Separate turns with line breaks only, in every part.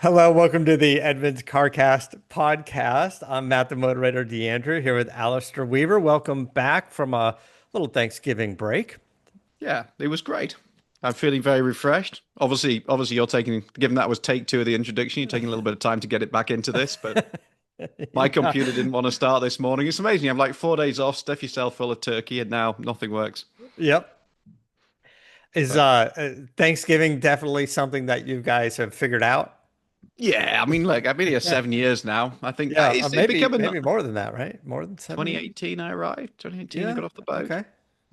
Hello, welcome to the Edmunds CarCast podcast. I'm Matt, the moderator, DeAndrew, here with Alistair Weaver. Welcome back from a little Thanksgiving break.
Yeah, it was great. I'm feeling very refreshed. Obviously, you're taking, given that was take two of the introduction, you're taking a little bit of time to get it back into this, but my computer
Yeah.
didn't want to start this morning. It's amazing. You have like 4 days off, stuff yourself full of turkey, and now nothing works.
Yep. Is
But
Thanksgiving definitely something that you guys have figured out?
yeah, I mean, look, I've been here
Yeah.
7 years now. I think
Yeah,
it's
maybe
becoming
maybe more than that, right? More than 7 years?
2018 I arrived. 2018 I
Yeah.
got off the boat.
Okay.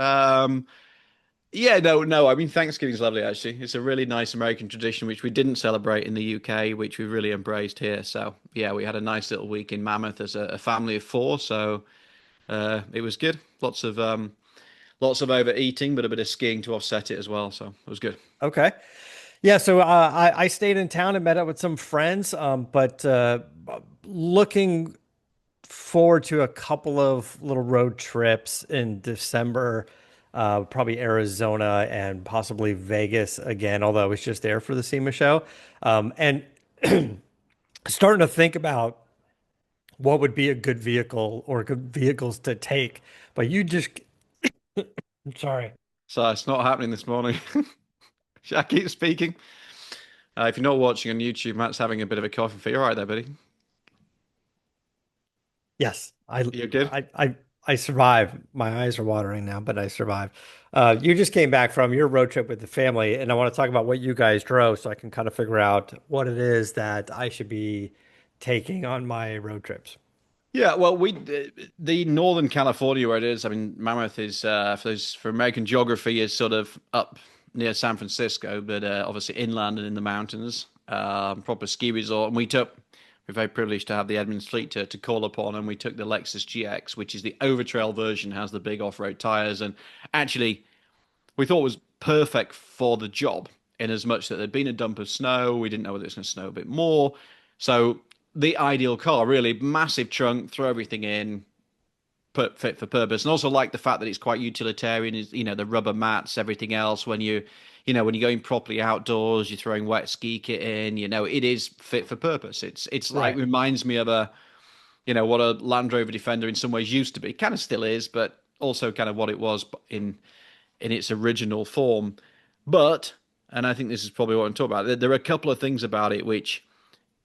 Um, Yeah, no. I mean, Thanksgiving's lovely, actually. It's a really nice American tradition, which we didn't celebrate in the UK, which we really embraced here. So, yeah, we had a nice little week in Mammoth as a family of four. So, it was good. Lots of overeating, but a bit of skiing to offset it as well. So, it was good.
Okay. Yeah, so I stayed in town and met up with some friends, but looking forward to a couple of little road trips in December, probably Arizona and possibly Vegas again, although I was just there for the SEMA show. And starting to think about what would be a good vehicle or good vehicles to take. But you just, I'm sorry.
So, it's not happening this morning. Shall I keep speaking? If you're not watching on YouTube, Matt's having a bit of a coffee fit. All right there, buddy.
Yes,
You're good?
I survived. My eyes are watering now, but I survived. You just came back from your road trip with the family, and I want to talk about what you guys drove so I can kind of figure out what it is that I should be taking on my road trips.
Yeah, well, the Northern California where it is. I mean, Mammoth is for American geography is sort of up near San Francisco, but obviously inland and in the mountains. Proper ski resort, and we're very privileged to have the Edmunds fleet to call upon, and we took the Lexus GX, which is the overtrail version, has the big off-road tires, and actually we thought was perfect for the job in as much that there'd been a dump of snow. We didn't know whether it was going to snow a bit more. So the ideal car, really massive trunk, throw everything in, put fit for purpose, and also like the fact that it's quite utilitarian. Is the rubber mats, everything else. When you're going properly outdoors, you're throwing wet ski kit in. It is fit for purpose. It's like
Right.
reminds me of what a Land Rover Defender in some ways used to be. Kind of still is, but also kind of what it was in its original form. But, and I think this is probably what I'm talking about, there are a couple of things about it which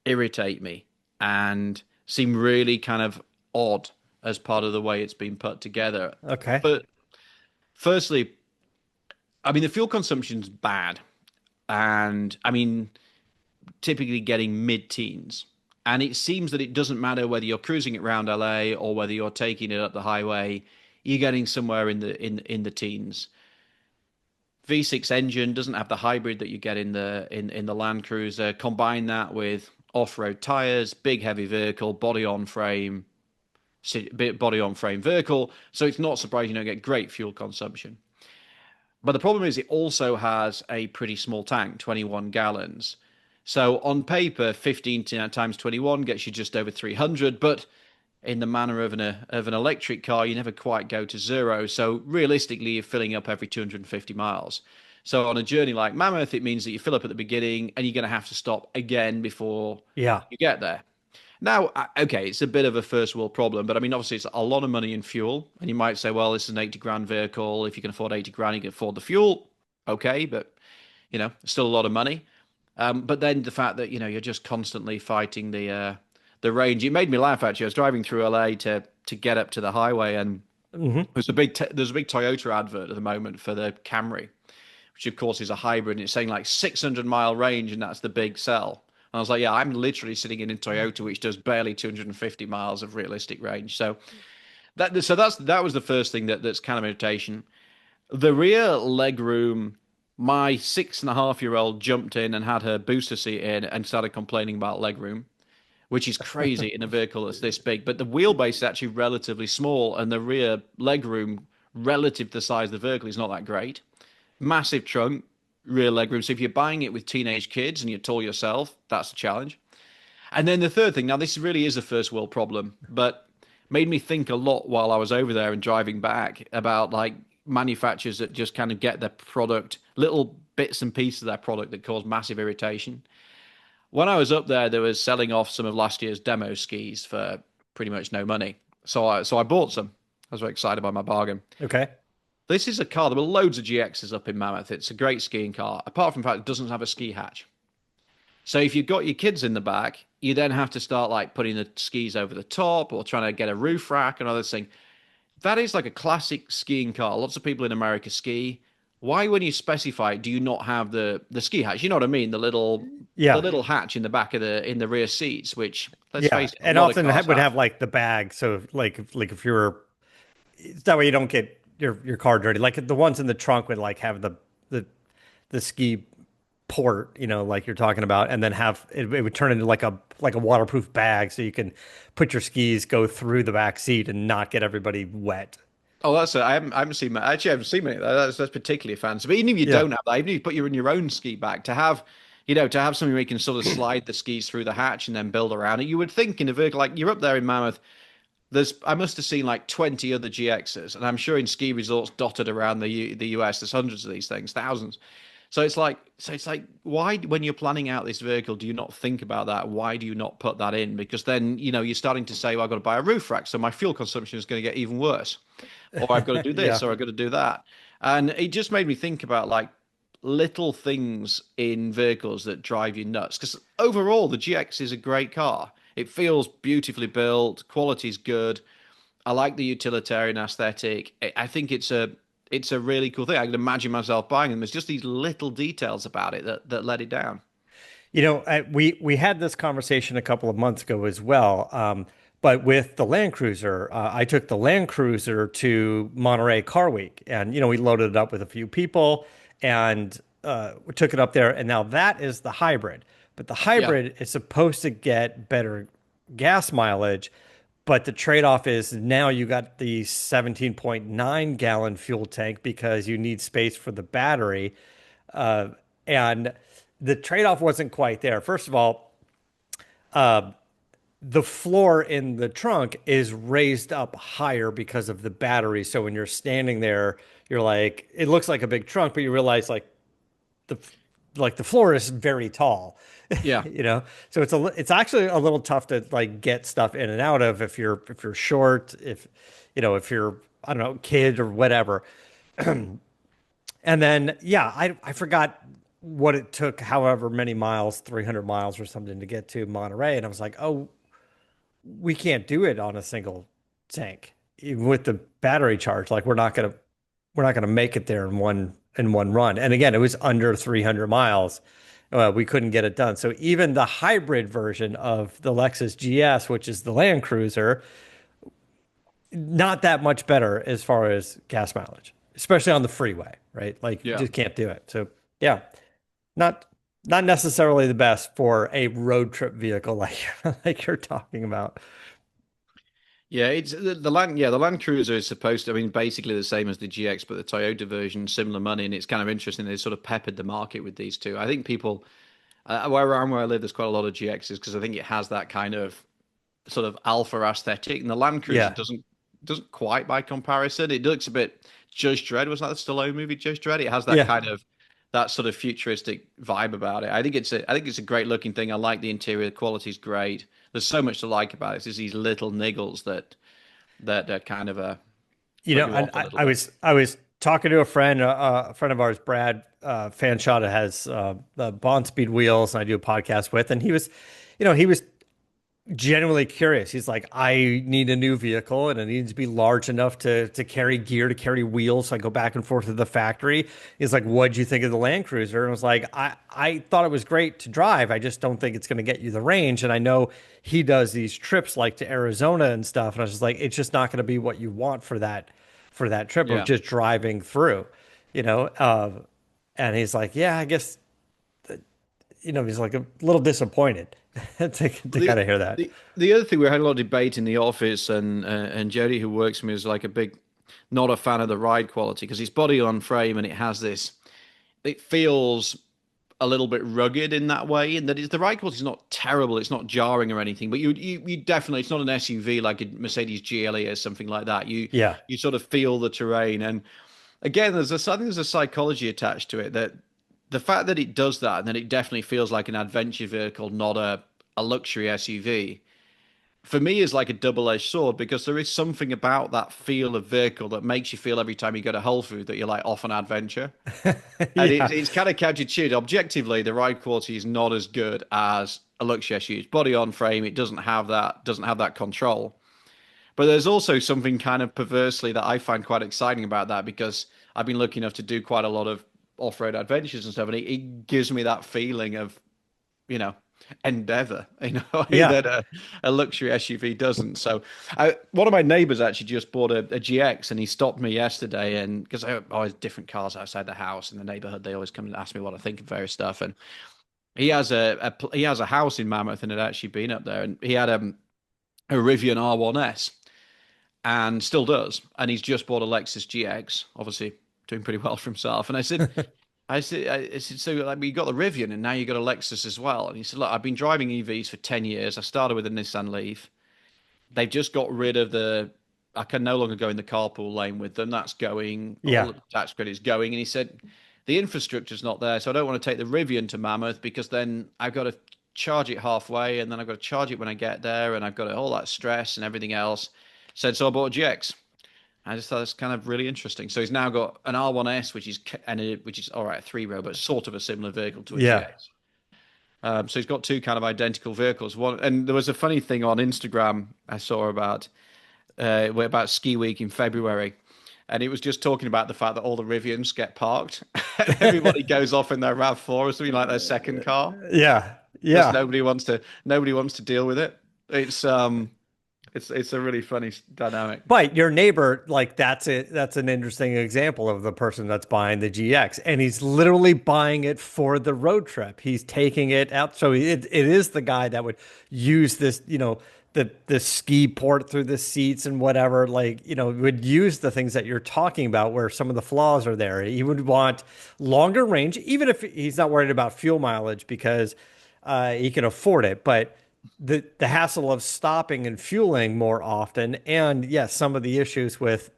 irritate me and seem really kind of odd as part of the way it's been put together.
Okay.
But firstly, I mean, the fuel consumption's bad. And I mean, typically getting mid teens. And it seems that it doesn't matter whether you're cruising it around LA or whether you're taking it up the highway, you're getting somewhere in the teens. V6 engine doesn't have the hybrid that you get in the Land Cruiser. Combine that with off-road tires, big heavy vehicle, body on frame vehicle. So it's not surprising you don't get great fuel consumption. But the problem is it also has a pretty small tank, 21 gallons. So on paper, 15 times 21 gets you just over 300, but in the manner of an electric car, you never quite go to zero. So realistically, you're filling up every 250 miles. So on a journey like Mammoth, it means that you fill up at the beginning and you're going to have to stop again before
Yeah.
you get there. Now, okay, it's a bit of a first world problem, but I mean, obviously, it's a lot of money in fuel. And you might say, well, this is an 80 grand vehicle. If you can afford 80 grand, you can afford the fuel. Okay, but, still a lot of money. But then the fact that, you're just constantly fighting the range. It made me laugh, actually. I was driving through LA to get up to the highway, and
Hmm.
there's a big Toyota advert at the moment for the Camry, which of course is a hybrid, and it's saying like 600-mile range, and that's the big sell. And I was like, yeah, I'm literally sitting in a Toyota which does barely 250 miles of realistic range. So that was the first thing that's kind of irritation. The rear leg room, my 6.5-year-old jumped in and had her booster seat in and started complaining about leg room, which is crazy in a vehicle that's this big. But the wheelbase is actually relatively small, and the rear leg room relative to the size of the vehicle is not that great. Massive trunk, rear leg room. So if you're buying it with teenage kids and you're tall yourself, that's a challenge. And then the third thing, now this really is a first world problem, but made me think a lot while I was over there and driving back about like manufacturers that just kind of get their product, little bits and pieces of their product that cause massive irritation. when I was up there, they were selling off some of last year's demo skis for pretty much no money. So I bought some. I was very excited by my bargain.
Okay.
This is a car. There were loads of GXs up in Mammoth. It's a great skiing car. Apart from the fact it doesn't have a ski hatch. So if you've got your kids in the back, you then have to start like putting the skis over the top or trying to get a roof rack and other thing. That is like a classic skiing car. Lots of people in America ski. Why, when you specify it, do you not have the ski hatch? You know what I mean? The
Yeah.
little hatch in the back of the rear seats, which let's
Yeah.
face it, a
And
lot of
often
cars
would
have.
have like the bag. So like if you're that way you don't get your car dirty. Like the ones in the trunk would like have the the ski port, like you're talking about, and then have it would turn into like a waterproof bag so you can put your skis, go through the back seat and not get everybody wet.
Oh, that's it. I haven't seen that. Actually, I haven't seen many. That's particularly fancy. But even if you
Yeah.
don't have that, even if you put in your own ski bag, to have something where you can sort of slide the skis through the hatch and then build around it, you would think in a vehicle like you're up there in Mammoth. I must have seen like 20 other GXs, and I'm sure in ski resorts dotted around the US, there's hundreds of these things, thousands. So it's like, why, when you're planning out this vehicle, do you not think about that? Why do you not put that in? Because then, you're starting to say, well, I've got to buy a roof rack, so my fuel consumption is going to get even worse. Or I've got to do
Yeah.
this, or I've got to do that. And it just made me think about like little things in vehicles that drive you nuts. Because overall, the GX is a great car. It feels beautifully built, quality's good. I like the utilitarian aesthetic. I think it's a really cool thing. I can imagine myself buying them. There's just these little details about it that let it down.
We had this conversation a couple of months ago as well. But with the Land Cruiser, I took the Land Cruiser to Monterey Car Week, and we loaded it up with a few people, and we took it up there. And now that is the hybrid, but the
Yeah.
hybrid is supposed to get better gas mileage, but the trade-off is now you got the 17.9 gallon fuel tank because you need space for the battery. And the trade-off wasn't quite there. First of all, the floor in the trunk is raised up higher because of the battery. So when you're standing there, you're like, it looks like a big trunk, but you realize the the floor is very tall,
Yeah.
So it's actually a little tough to like get stuff in and out of if you're short, if you're, I don't know, kid or whatever. And then, yeah, I forgot what it took, however many miles, 300 miles or something to get to Monterey. And I was like, oh, we can't do it on a single tank, even with the battery charge. Like we're not gonna make it there in one run. And again, it was under 300 miles. We couldn't get it done. So even the hybrid version of the Lexus GS, which is the Land Cruiser, not that much better as far as gas mileage, especially on the freeway, right? Like you
Yeah.
just can't do it. So yeah, not not necessarily the best for a road trip vehicle like like you're talking about.
Yeah, it's the Land. Yeah, the Land Cruiser is supposed to. I mean, basically the same as the GX, but the Toyota version, similar money, and it's kind of interesting. They sort of peppered the market with these two. I think people, where I live, there's quite a lot of GXs because I think it has that kind of sort of alpha aesthetic, and the Land Cruiser
Yeah.
doesn't quite by comparison. It looks a bit Judge Dredd. Was that the Stallone movie, Judge Dredd? It has that
Yeah.
kind of that sort of futuristic vibe about it. I think it's a great looking thing. I like the interior. The quality's great. There's so much to like about it. It's just these little niggles that kind of put you
And
off a little
I
bit.
was talking to a friend of ours, Brad Fanshot, has the Bond Speed Wheels, and I do a podcast with, and he was genuinely curious. He's like, I need a new vehicle and it needs to be large enough to carry gear, to carry wheels. So I go back and forth to the factory. He's like, what'd you think of the Land Cruiser? And I was like, I thought it was great to drive. I just don't think it's going to get you the range. And I know he does these trips like to Arizona and stuff. And I was just like, it's just not going to be what you want for that trip of
Yeah.
just driving through, you know? And he's like, yeah, I guess, he's like a little disappointed to
The,
kind of hear that.
the other thing, we had a lot of debate in the office, and Jody, who works for me, is like a big not a fan of the ride quality because it's body on frame and it has this. It feels a little bit rugged in that way, and that is the ride quality is not terrible. It's not jarring or anything, but you definitely, it's not an SUV like a Mercedes GLE or something like that. You
Yeah.
you sort of feel the terrain, and again, I think there's a psychology attached to it that the fact that it does that and then it definitely feels like an adventure vehicle, not a luxury SUV, for me is like a double-edged sword because there is something about that feel of vehicle that makes you feel every time you go to Whole Foods that you're like off an adventure. And
Yeah.
it's kind of counterintuitive. Objectively, the ride quality is not as good as a luxury SUV. It's body on frame, it doesn't have that control. But there's also something kind of perversely that I find quite exciting about that because I've been lucky enough to do quite a lot of off-road adventures and stuff, and it gives me that feeling of, you know, endeavor in a way
Yeah.
that a luxury SUV doesn't. So, one of my neighbors actually just bought a GX, and he stopped me yesterday, and because I always different cars outside the house in the neighborhood, they always come and ask me what I think of various stuff, and he has a house in Mammoth and had actually been up there, and he had a Rivian R1S and still does. And he's just bought a Lexus GX, obviously doing pretty well for himself. And I said, so like, you got the Rivian and now you got a Lexus as well. And he said, look, I've been driving EVs for 10 years. I started with a Nissan Leaf. They've just got rid of I can no longer go in the carpool lane with them. That's going, all
Yeah.
of the tax credits going. And he said, the infrastructure's not there. So I don't want to take the Rivian to Mammoth because then I've got to charge it halfway and then I've got to charge it when I get there. And I've got all that stress and everything else. Said, so I bought a GX. I just thought it's kind of really interesting. So he's now got an R1S, which is all right, a three-row, but sort of a similar vehicle to a
Yeah.
GX. So he's got two kind of identical vehicles. One, and there was a funny thing on Instagram I saw about Ski Week in February, and it was just talking about the fact that all the Rivians get parked. Everybody goes off in their RAV4 or something like their second car
Yeah.
because
Yeah.
nobody wants to deal with it. It's a really funny dynamic.
But your neighbor, like that's an interesting example of the person that's buying the GX, and he's literally buying it for the road trip. He's taking it out. So it is the guy that would use this, the ski port through the seats and whatever, like, would use the things that you're talking about where some of the flaws are there. He would want longer range, even if he's not worried about fuel mileage because he can afford it. But the hassle of stopping and fueling more often, and yes, some of the issues with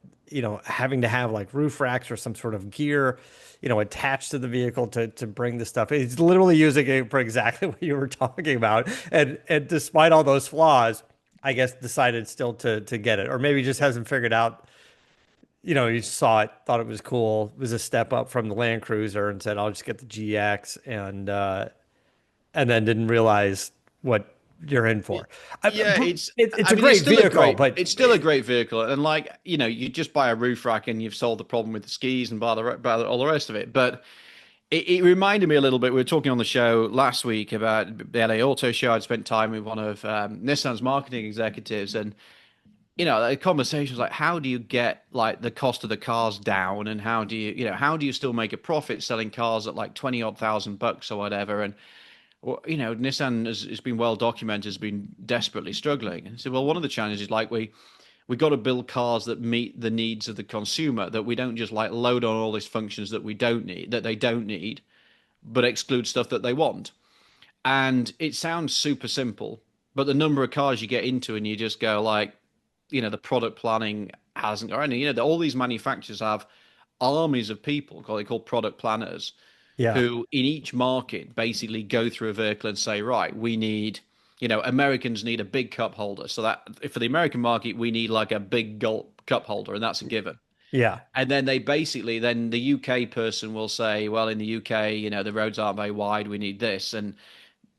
having to have like roof racks or some sort of gear attached to the vehicle to bring the stuff. He's literally using it for exactly what you were talking about, and despite all those flaws, I guess decided still to get it, or maybe just hasn't figured out. He saw it, thought it was cool, it was a step up from the Land Cruiser, and said, "I'll just get the GX," and then didn't realize what you're in for.
Yeah, it's
It's
I
a
mean it's
great
still a
vehicle,
great
but
it's still a great vehicle, and like you just buy a roof rack and you've solved the problem with the skis and all the rest of it. But it reminded me a little bit. We were talking on the show last week about the LA Auto Show. I'd spent time with one of Nissan's marketing executives, and the conversation was like, how do you get like the cost of the cars down, and how do you still make a profit selling cars at like 20 odd thousand bucks or whatever, and well, Nissan has been well documented, has been desperately struggling. And so, well, one of the challenges is like we got to build cars that meet the needs of the consumer, that we don't just like load on all these functions that they don't need, but exclude stuff that they want. And it sounds super simple, but the number of cars you get into and you just go like, the product planning hasn't, or any, all these manufacturers have armies of people, they call product planners
yeah,
who in each market basically go through a vehicle and say, right, we need, Americans need a big cup holder. So that for the American market, we need like a big gulp cup holder, and that's a given.
yeah,
And then then the UK person will say, well, in the UK, the roads aren't very wide, we need this. And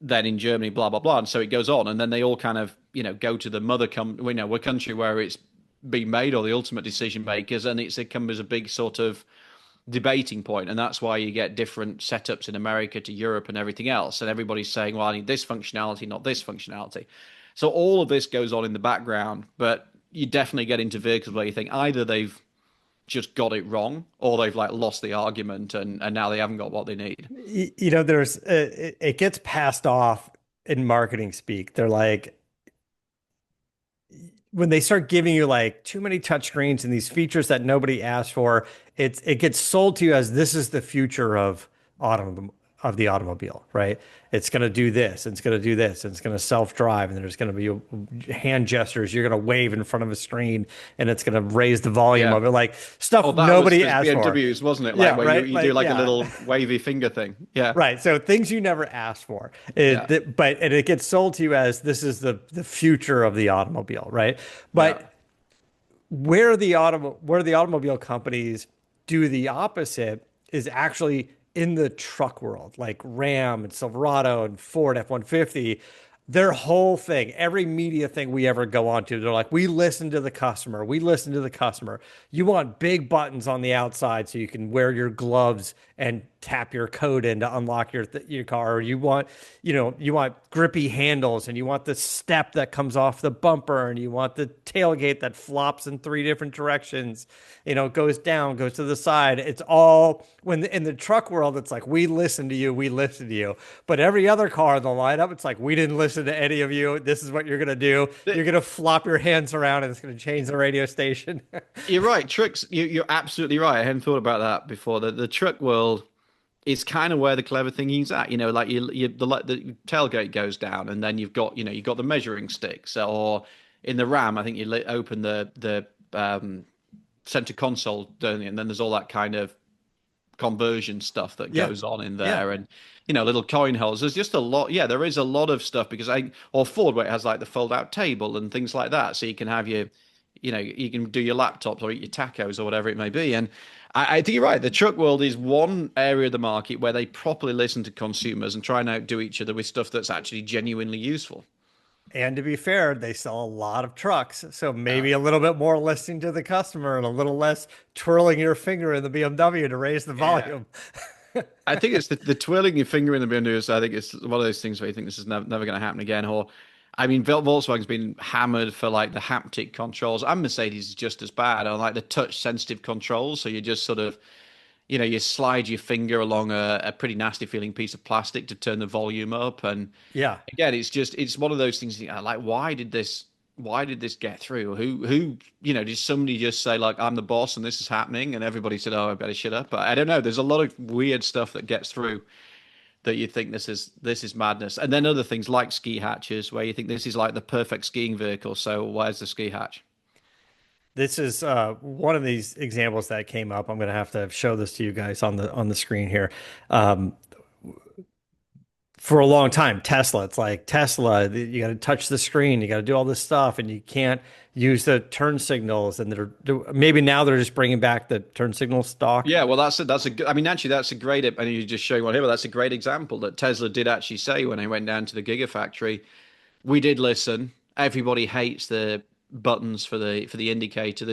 then in Germany, blah, blah, blah. And so it goes on. And then they all kind of, go to the a country where it's being made, or the ultimate decision makers. And it becomes a big sort of debating point, and that's why you get different setups in America to Europe and everything else, and everybody's saying, well, I need this functionality, not this functionality. So all of this goes on in the background, but you definitely get into vehicles where you think either they've just got it wrong or they've like lost the argument, and now they haven't got what they need.
there's it gets passed off in marketing speak. They're like, when they start giving you like too many touchscreens and these features that nobody asked for, it gets sold to you as this is the future of of the automobile, right? It's going to do this, and it's going to do this, and it's going to self-drive, and there's going to be hand gestures. You're going to wave in front of a screen, and it's going to raise the volume
Yeah.
of it, like
Oh,
stuff
that was
nobody
the
asked for.
BMWs, wasn't it? Like
Yeah,
where
right.
you do
Like,
like a
yeah.
little wavy finger thing. Yeah.
Right. So things you never asked for.
Yeah.
But and it gets sold to you as this is the future of the automobile, right?
Yeah.
But where the automobile companies do the opposite is actually in the truck world, like Ram and Silverado and Ford F-150. Their whole thing, every media thing we ever go on to, they're like, we listen to the customer. We listen to the customer. You want big buttons on the outside so you can wear your gloves and tap your code in to unlock your car. Or you want grippy handles, and you want the step that comes off the bumper, and you want the tailgate that flops in three different directions. Goes down, goes to the side. It's all in the truck world, it's like, we listen to you, we listen to you. But every other car in the lineup, it's like, we didn't listen to any of you. This is what you're gonna do. You're gonna flop your hands around, and it's gonna change the radio station.
You're right. Trucks, you're absolutely right. I hadn't thought about that before. The truck world is kind of where the clever thinging's at. Like the tailgate goes down, and then you've got the measuring sticks. Or in the Ram, I think open the center console, don't you? And then there's all that kind of conversion stuff that
Yeah.
goes on in
Yeah.
there, and little coin holes. There's just a lot. Yeah, there is a lot of stuff because or Ford, where it has like the fold out table and things like that, so you can have you can do your laptops or eat your tacos or whatever it may be. And I think you're right. The truck world is one area of the market where they properly listen to consumers and try and outdo each other with stuff that's actually genuinely useful.
And to be fair, they sell a lot of trucks. So maybe a little bit more listening to the customer and a little less twirling your finger in the BMW to raise the
Yeah.
volume.
I think it's the twirling your finger in the windows. I think it's one of those things where you think this is never going to happen again. Or, I mean, Volkswagen's been hammered for like the haptic controls, and Mercedes is just as bad on like the touch sensitive controls. So you just sort of, you slide your finger along a pretty nasty feeling piece of plastic to turn the volume up. And
Yeah.
again, it's one of those things. Like, why did this get through? Did somebody just say like, I'm the boss and this is happening, and everybody said, oh, I better shut up? But I don't know. There's a lot of weird stuff that gets through that you think this is madness, and then other things like ski hatches where you think this is like the perfect skiing vehicle. So where's the ski hatch?
This is one of these examples that came up. I'm going to have to show this to you guys on the screen here. Um, for a long time, Tesla, it's like Tesla, you got to touch the screen, you got to do all this stuff, and you can't use the turn signals. And maybe now they're just bringing back the turn signal stock.
Yeah, well, I mean, actually, that's a great. And you're just showing one here, but that's a great example that Tesla did actually say when they went down to the Gigafactory. We did listen. Everybody hates the buttons for the indicator.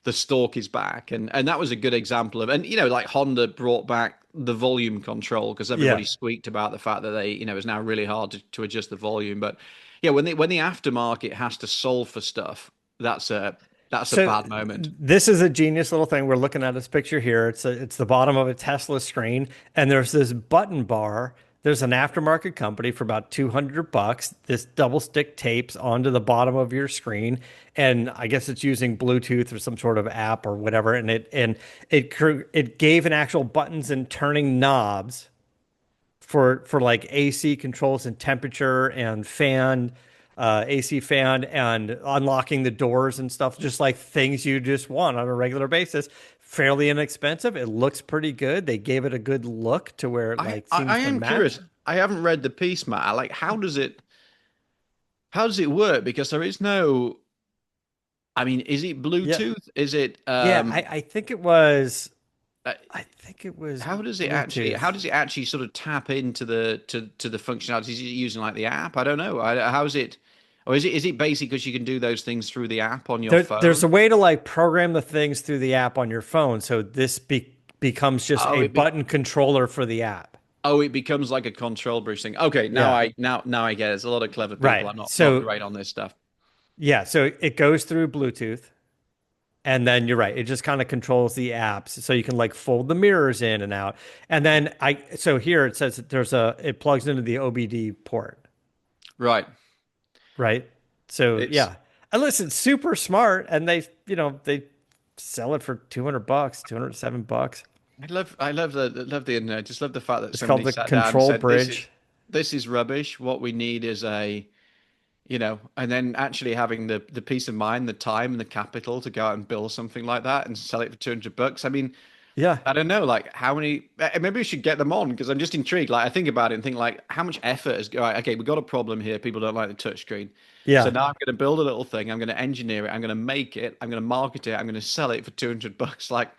The stalk is back, and that was a good example of. And like Honda brought back the volume control because
Yeah.
everybody squeaked about the fact that it's now really hard to adjust the volume. But yeah, when the aftermarket has to solve for stuff, that's a
So
bad moment.
this is a genius little thing. We're looking at this picture here. It's the bottom of a Tesla screen, and there's this button bar. There's an aftermarket company for about $200. This double stick tapes onto the bottom of your screen, and I guess it's using Bluetooth or some sort of app or whatever. And it gave an actual buttons and turning knobs for like AC controls and temperature and AC fan and unlocking the doors and stuff, just like things you just want on a regular basis. Fairly inexpensive. It looks pretty good. They gave it a good look to where it
I,
like
I,
seems
I
to
am
match.
curious. I haven't read the piece, Matt. Like, how does it work? Because there is no. I mean, is it
Yeah.
Bluetooth? Is it
Yeah,
uh,
I think it was
how does it actually
Bluetooth.
how does it actually sort of tap into the functionality? Is it using like the app? I don't know. How is it, or is it basic because you can do those things through the app on your
There's
phone?
a way to like program the things through the app on your phone, so becomes just
Oh,
a button controller for the app.
it becomes like a control bridge thing. Okay, now
Yeah.
I get it. There's a lot of clever people.
Right.
I'm not
So
great on this stuff.
yeah, so it goes through Bluetooth. And then you're right. It just kind of controls the apps. So you can like fold the mirrors in and out. And then so here it says that it plugs into the OBD port,
Right.
right? So
It's
yeah. And listen, super smart. And they sell it for $200, $207.
just love the fact that
It's called
somebody
the
sat down and
control
said,
bridge.
this is rubbish. What we need is a, and then actually having the peace of mind, the time, and the capital to go out and build something like that and sell it for $200. I mean,
Yeah.
I don't know, like how many. Maybe we should get them on because I'm just intrigued. Like I think about it and think like how much effort is. All right, okay, we got a problem here. People don't like the touchscreen. So
Yeah.
now I'm going to build a little thing. I'm going to engineer it. I'm going to make it. I'm going to market it. I'm going to sell it for $200. Like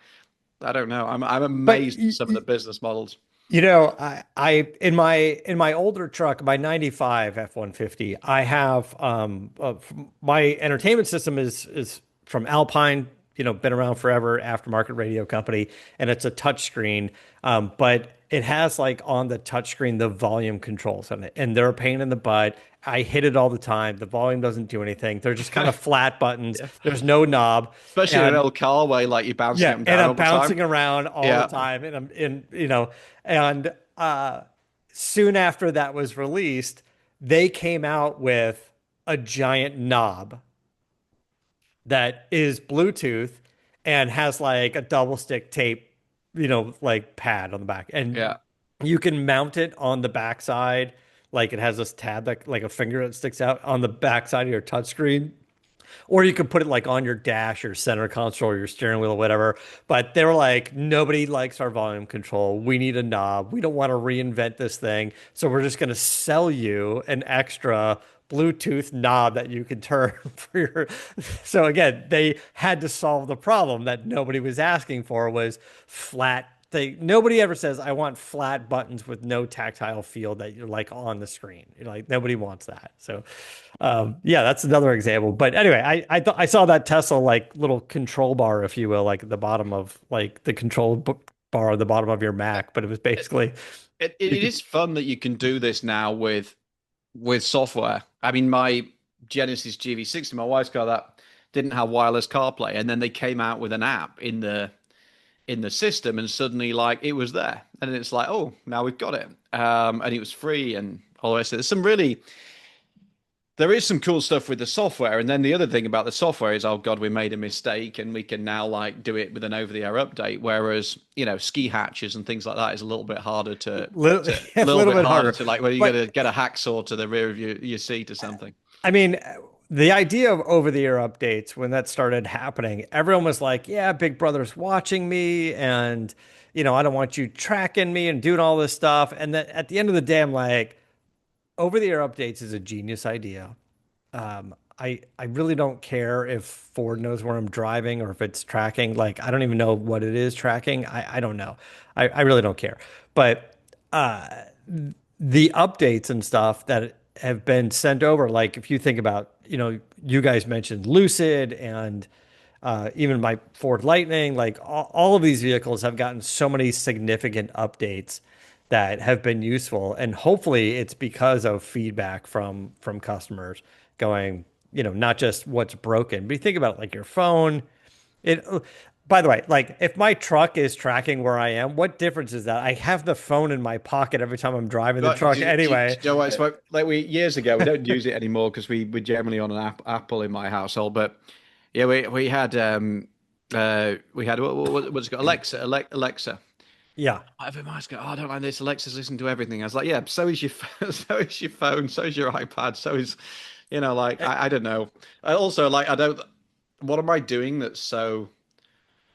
I don't know. I'm
But
amazed at some of the business models.
in my older truck, my 95 F-150, I have my entertainment system is from Alpine, been around forever, aftermarket radio company, and it's a touchscreen. But it has like on the touchscreen the volume controls on it, and they're a pain in the butt. I hit it all the time. The volume doesn't do anything. They're just kind of flat buttons.
Yeah.
There's no knob.
Especially in an
And
old car where like you're bouncing
yeah,
up and
and
down
I'm
all the time.
bouncing around all the
Yeah.
time, and and soon after that was released, they came out with a giant knob that is Bluetooth and has like a double stick tape, like pad on the back, and
Yeah.
you can mount it on the backside. Like it has this tab that like a finger that sticks out on the backside of your touchscreen, or you could put it like on your dash or center console or your steering wheel or whatever. But they were like, nobody likes our volume control. We need a knob. We don't want to reinvent this thing. So we're just going to sell you an extra Bluetooth knob that you can turn for your. So again, they had to solve the problem that nobody was asking for was flat. Nobody ever says I want flat buttons with no tactile feel that you're like on the screen. Like nobody wants that. So yeah, that's another example. But anyway, I saw that Tesla like little control bar, if you will, like at the bottom of like the bar at the bottom of your Mac, but it was basically
It
you could
is fun that you can do this now with software. I mean, my Genesis GV60, my wife's car, that didn't have wireless CarPlay, and then they came out with an app in the system, and suddenly like it was there, and it's like, oh, now we've got it, and it was free, and all the rest of it. There is some cool stuff with the software, and then the other thing about the software is, oh god, we made a mistake, and we can now like do it with an over-the-air update. Whereas ski hatches and things like that is a little bit harder
a little bit harder.
like where you got
But
to get a hacksaw to the rear of your seat or something.
I mean, the idea of over-the-air updates when that started happening, everyone was like, "Yeah, Big Brother's watching me, and I don't want you tracking me and doing all this stuff." And then at the end of the day, I'm like, over-the-air updates is a genius idea. I really don't care if Ford knows where I'm driving or if it's tracking. Like, I don't even know what it is tracking. I don't know. I really don't care. But uh, the updates and stuff that have been sent over, like if you think about, you guys mentioned Lucid and even my Ford Lightning, like all of these vehicles have gotten so many significant updates that have been useful. And hopefully it's because of feedback from customers going, not just what's broken, but you think about it like your phone. It, by the way, like if my truck is tracking where I am, what difference is that? I have the phone in my pocket every time I'm driving the
But
truck
do
anyway.
you know what? Like we years ago, we don't use it anymore because we're generally on an Apple in my household. But yeah, we had what's it called? Alexa.
Yeah.
Everybody's going, oh, I don't like this. Alexa's listening to everything. I was like, yeah, so is your so is your phone, so is your iPad, so is like I don't know. I also like I don't. What am I doing that's so?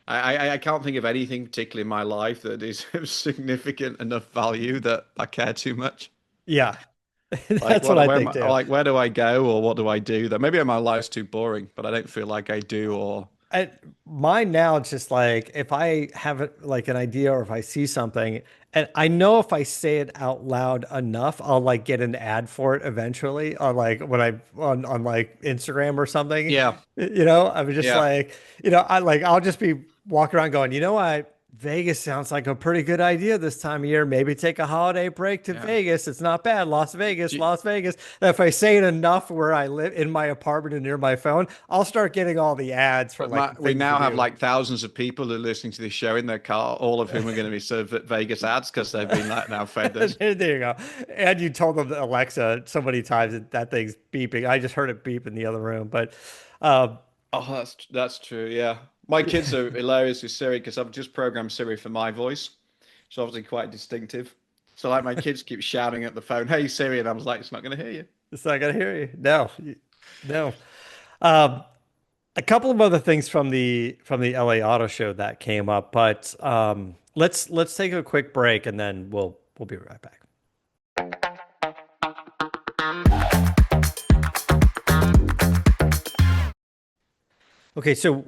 I can't think of anything particularly in my life that is of significant enough value that I care too much.
Yeah.
Like
That's what
what
I
where am
think
I,
too.
like where do I go or what do I do? That maybe my life's too boring, but I don't feel like I do. Or
I, mine now, it's just like if I have like an idea or if I see something, and I know if I say it out loud enough, I'll like get an ad for it eventually, or like when I on like Instagram or something.
yeah,
I'm just
yeah,
like, I'll just be walking around going, you know what? Vegas sounds like a pretty good idea this time of year. Maybe take a holiday break to
yeah.
Vegas. It's not bad. Las Vegas,
Do,
Las Vegas. And if I say it enough where I live in my apartment and near my phone, I'll start getting all the ads for
But
like the
we
things to
now have
do.
like thousands of people who are listening to this show in their car, all of whom are going to be served at Vegas ads because they've been like now fed this.
There you go. And you told them Alexa so many times that that thing's beeping. I just heard it beep in the other room. But um,
Oh, that's true. Yeah, my kids are hilarious with Siri because I've just programmed Siri for my voice. It's obviously quite distinctive. So like my kids keep shouting at the phone, "Hey Siri," and I was like, "It's not going to hear you."
It's not gonna hear you. No, no. Um, a couple of other things from the LA Auto Show that came up, but let's take a quick break and then we'll be right back. Okay, so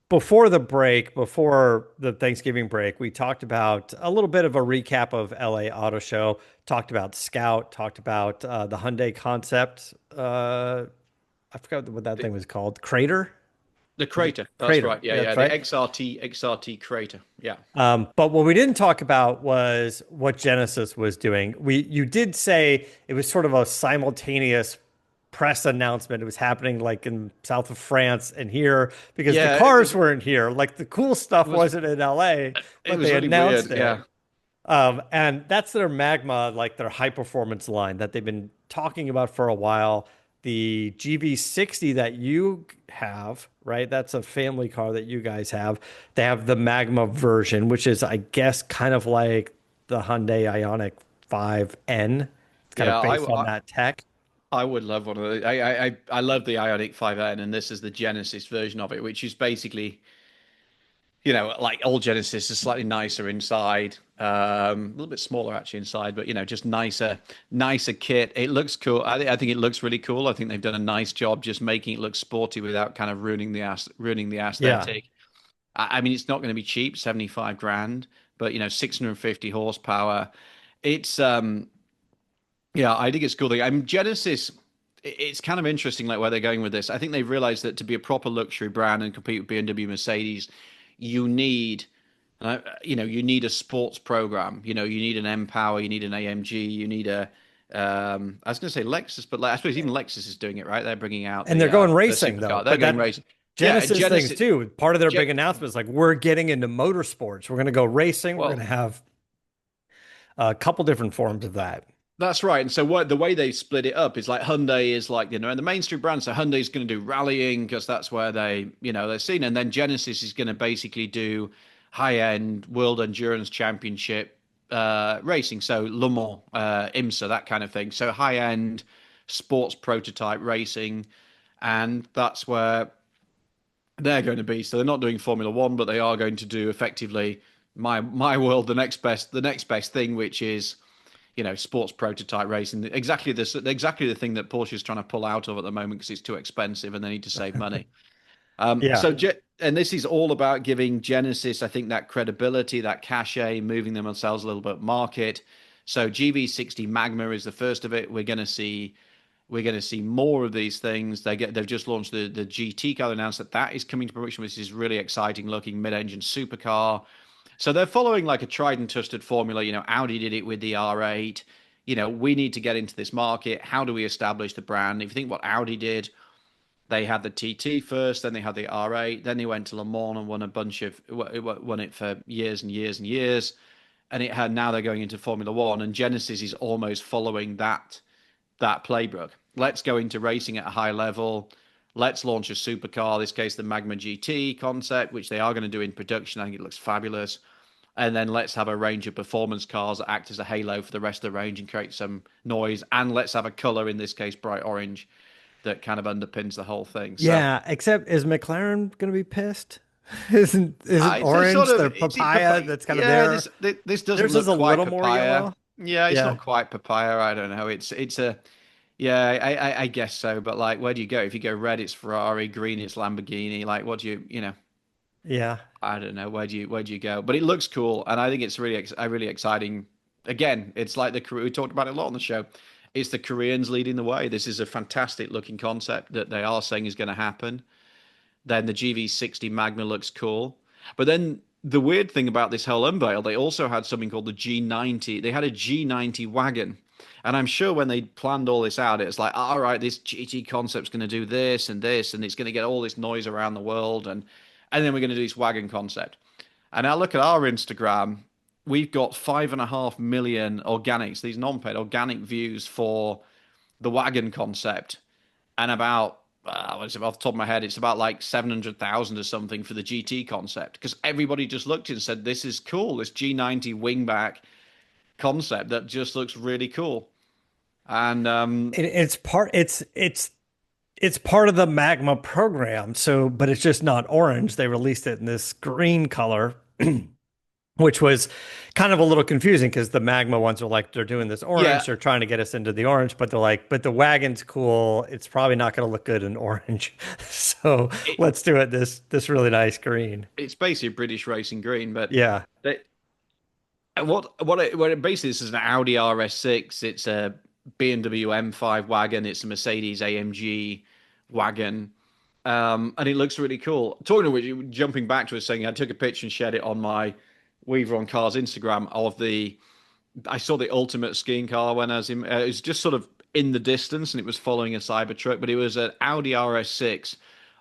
before the break, before the Thanksgiving break, we talked about a little bit of a recap of LA Auto Show, talked about Scout, talked about the Hyundai concept. I forgot what that
The,
thing was called. Crater?
the
Was it
crater. That's
Crater?
right. Yeah,
Yeah,
yeah.
that's
The
right.
XRT crater. Yeah.
But what we didn't talk about was what Genesis was doing. You did say it was sort of a simultaneous press announcement. It was happening like in south of France and here because the
Yeah,
cars weren't here. Like the cool
it
stuff
was
wasn't in LA,
it
but
was
they
really
announced
weird.
it.
Yeah.
And that's their Magma, like their high performance line that they've been talking about for a while. The GV60 that you have, right? That's a family car that you guys have. They have the Magma version, which is, I guess, kind of like the Hyundai Ioniq 5N. It's kind
Yeah,
of based on that tech.
I would love one of those. I love the Ioniq 5N, and this is the Genesis version of it, which is basically, like old Genesis is slightly nicer inside, a little bit smaller actually inside, but just nicer kit. It looks cool. I think it looks really cool. I think they've done a nice job just making it look sporty without kind of ruining the
Yeah.
aesthetic. I mean, it's not going to be cheap, 75 grand, but 650 horsepower. It's Yeah, I think it's cool. I mean, Genesis, it's kind of interesting, like where they're going with this. I think they've realized that to be a proper luxury brand and compete with BMW, Mercedes, you need, you need a sports program. You need an M Power, you need an AMG, you need a. I was going to say Lexus, but I suppose even Lexus is doing it, right? They're bringing out
And they're going
the
racing
supercar.
though.
They're
But
going
that
racing. Yeah,
Genesis things
Genesis.
too. Part of their
Ge-
big announcement is like we're getting into motorsports. We're going to go racing. We're going
well,
to have a couple different forms of that.
That's right. And so the way they split it up is like Hyundai is like, and the mainstream brand. So Hyundai's going to do rallying because that's where they're seen. And then Genesis is going to basically do high end World Endurance Championship racing. So Le Mans, IMSA, that kind of thing. So high end sports prototype racing. And that's where they're going to be. So they're not doing Formula One, but they are going to do effectively my world, the next best thing, which is sports prototype racing. Exactly the thing that Porsche is trying to pull out of at the moment because it's too expensive and they need to save money.
Yeah.
And this is all about giving Genesis, I think, that credibility, that cachet, moving themselves a little bit market. So GV60 Magma is the first of it. We're going to see more of these things. They've just launched the GT car. They announced that is coming to production, which is really exciting looking mid-engine supercar. So they're following like a tried and trusted formula. Audi did it with the R8. We need to get into this market. How do we establish the brand? If you think what Audi did, they had the TT first, then they had the R8, then they went to Le Mans and won it for years and years and years. And now they're going into Formula One, and Genesis is almost following that playbook. Let's go into racing at a high level. Let's launch a supercar, in this case, the Magma GT concept, which they are going to do in production. I think it looks fabulous. And then let's have a range of performance cars that act as a halo for the rest of the range and create some noise. And let's have a color, in this case, bright orange, that kind of underpins the whole thing. So
Yeah. Except is McLaren going to be pissed? Isn't
it's sort
orange
of
their papaya that's kind of
yeah.
there?
This doesn't
Theirs is
look
a
quite
little more
papaya.
yellow.
Yeah, it's
Yeah.
not quite papaya. I don't know. It's a Yeah, I guess so. But like, where do you go? If you go red, it's Ferrari. Green, it's Lamborghini. Like, what do you?
Yeah.
I don't know. Where do you go? But it looks cool, and I think it's really exciting. Again, it's like we talked about it a lot on the show. It's the Koreans leading the way. This is a fantastic looking concept that they are saying is going to happen. Then the GV60 Magna looks cool. But then the weird thing about this whole unveil, they also had something called the G90. They had a G90 wagon. And I'm sure when they planned all this out, it's like, all right, this GT concept's going to do this, and it's going to get all this noise around the world, and then we're going to do this wagon concept. And I look at our Instagram, we've got 5.5 million organics, these non-paid organic views for the wagon concept, and about off the top of my head, it's about like 700,000 or something for the GT concept because everybody just looked and said, "This is cool. This G90 wingback concept that just looks really cool." And
it's part of the Magma program. So, but it's just not orange. They released it in this green color, which was kind of a little confusing because the Magma ones are like they're doing this
yeah,
orange, they're trying to get us into the orange, but they're like, but the wagon's cool. It's probably not going to look good in orange, so
it,
let's do it this really nice green.
it's basically British racing green, but
Yeah,
they, basically this is an Audi RS6. It's a BMW M5 wagon. It's a Mercedes AMG wagon. And it looks really cool. Talking of which, jumping back to us saying, I took a picture and shared it on my Weaver on Cars Instagram of the. I saw the ultimate skiing car when I was in. It was just sort of in the distance, and it was following a Cybertruck, but it was an Audi RS6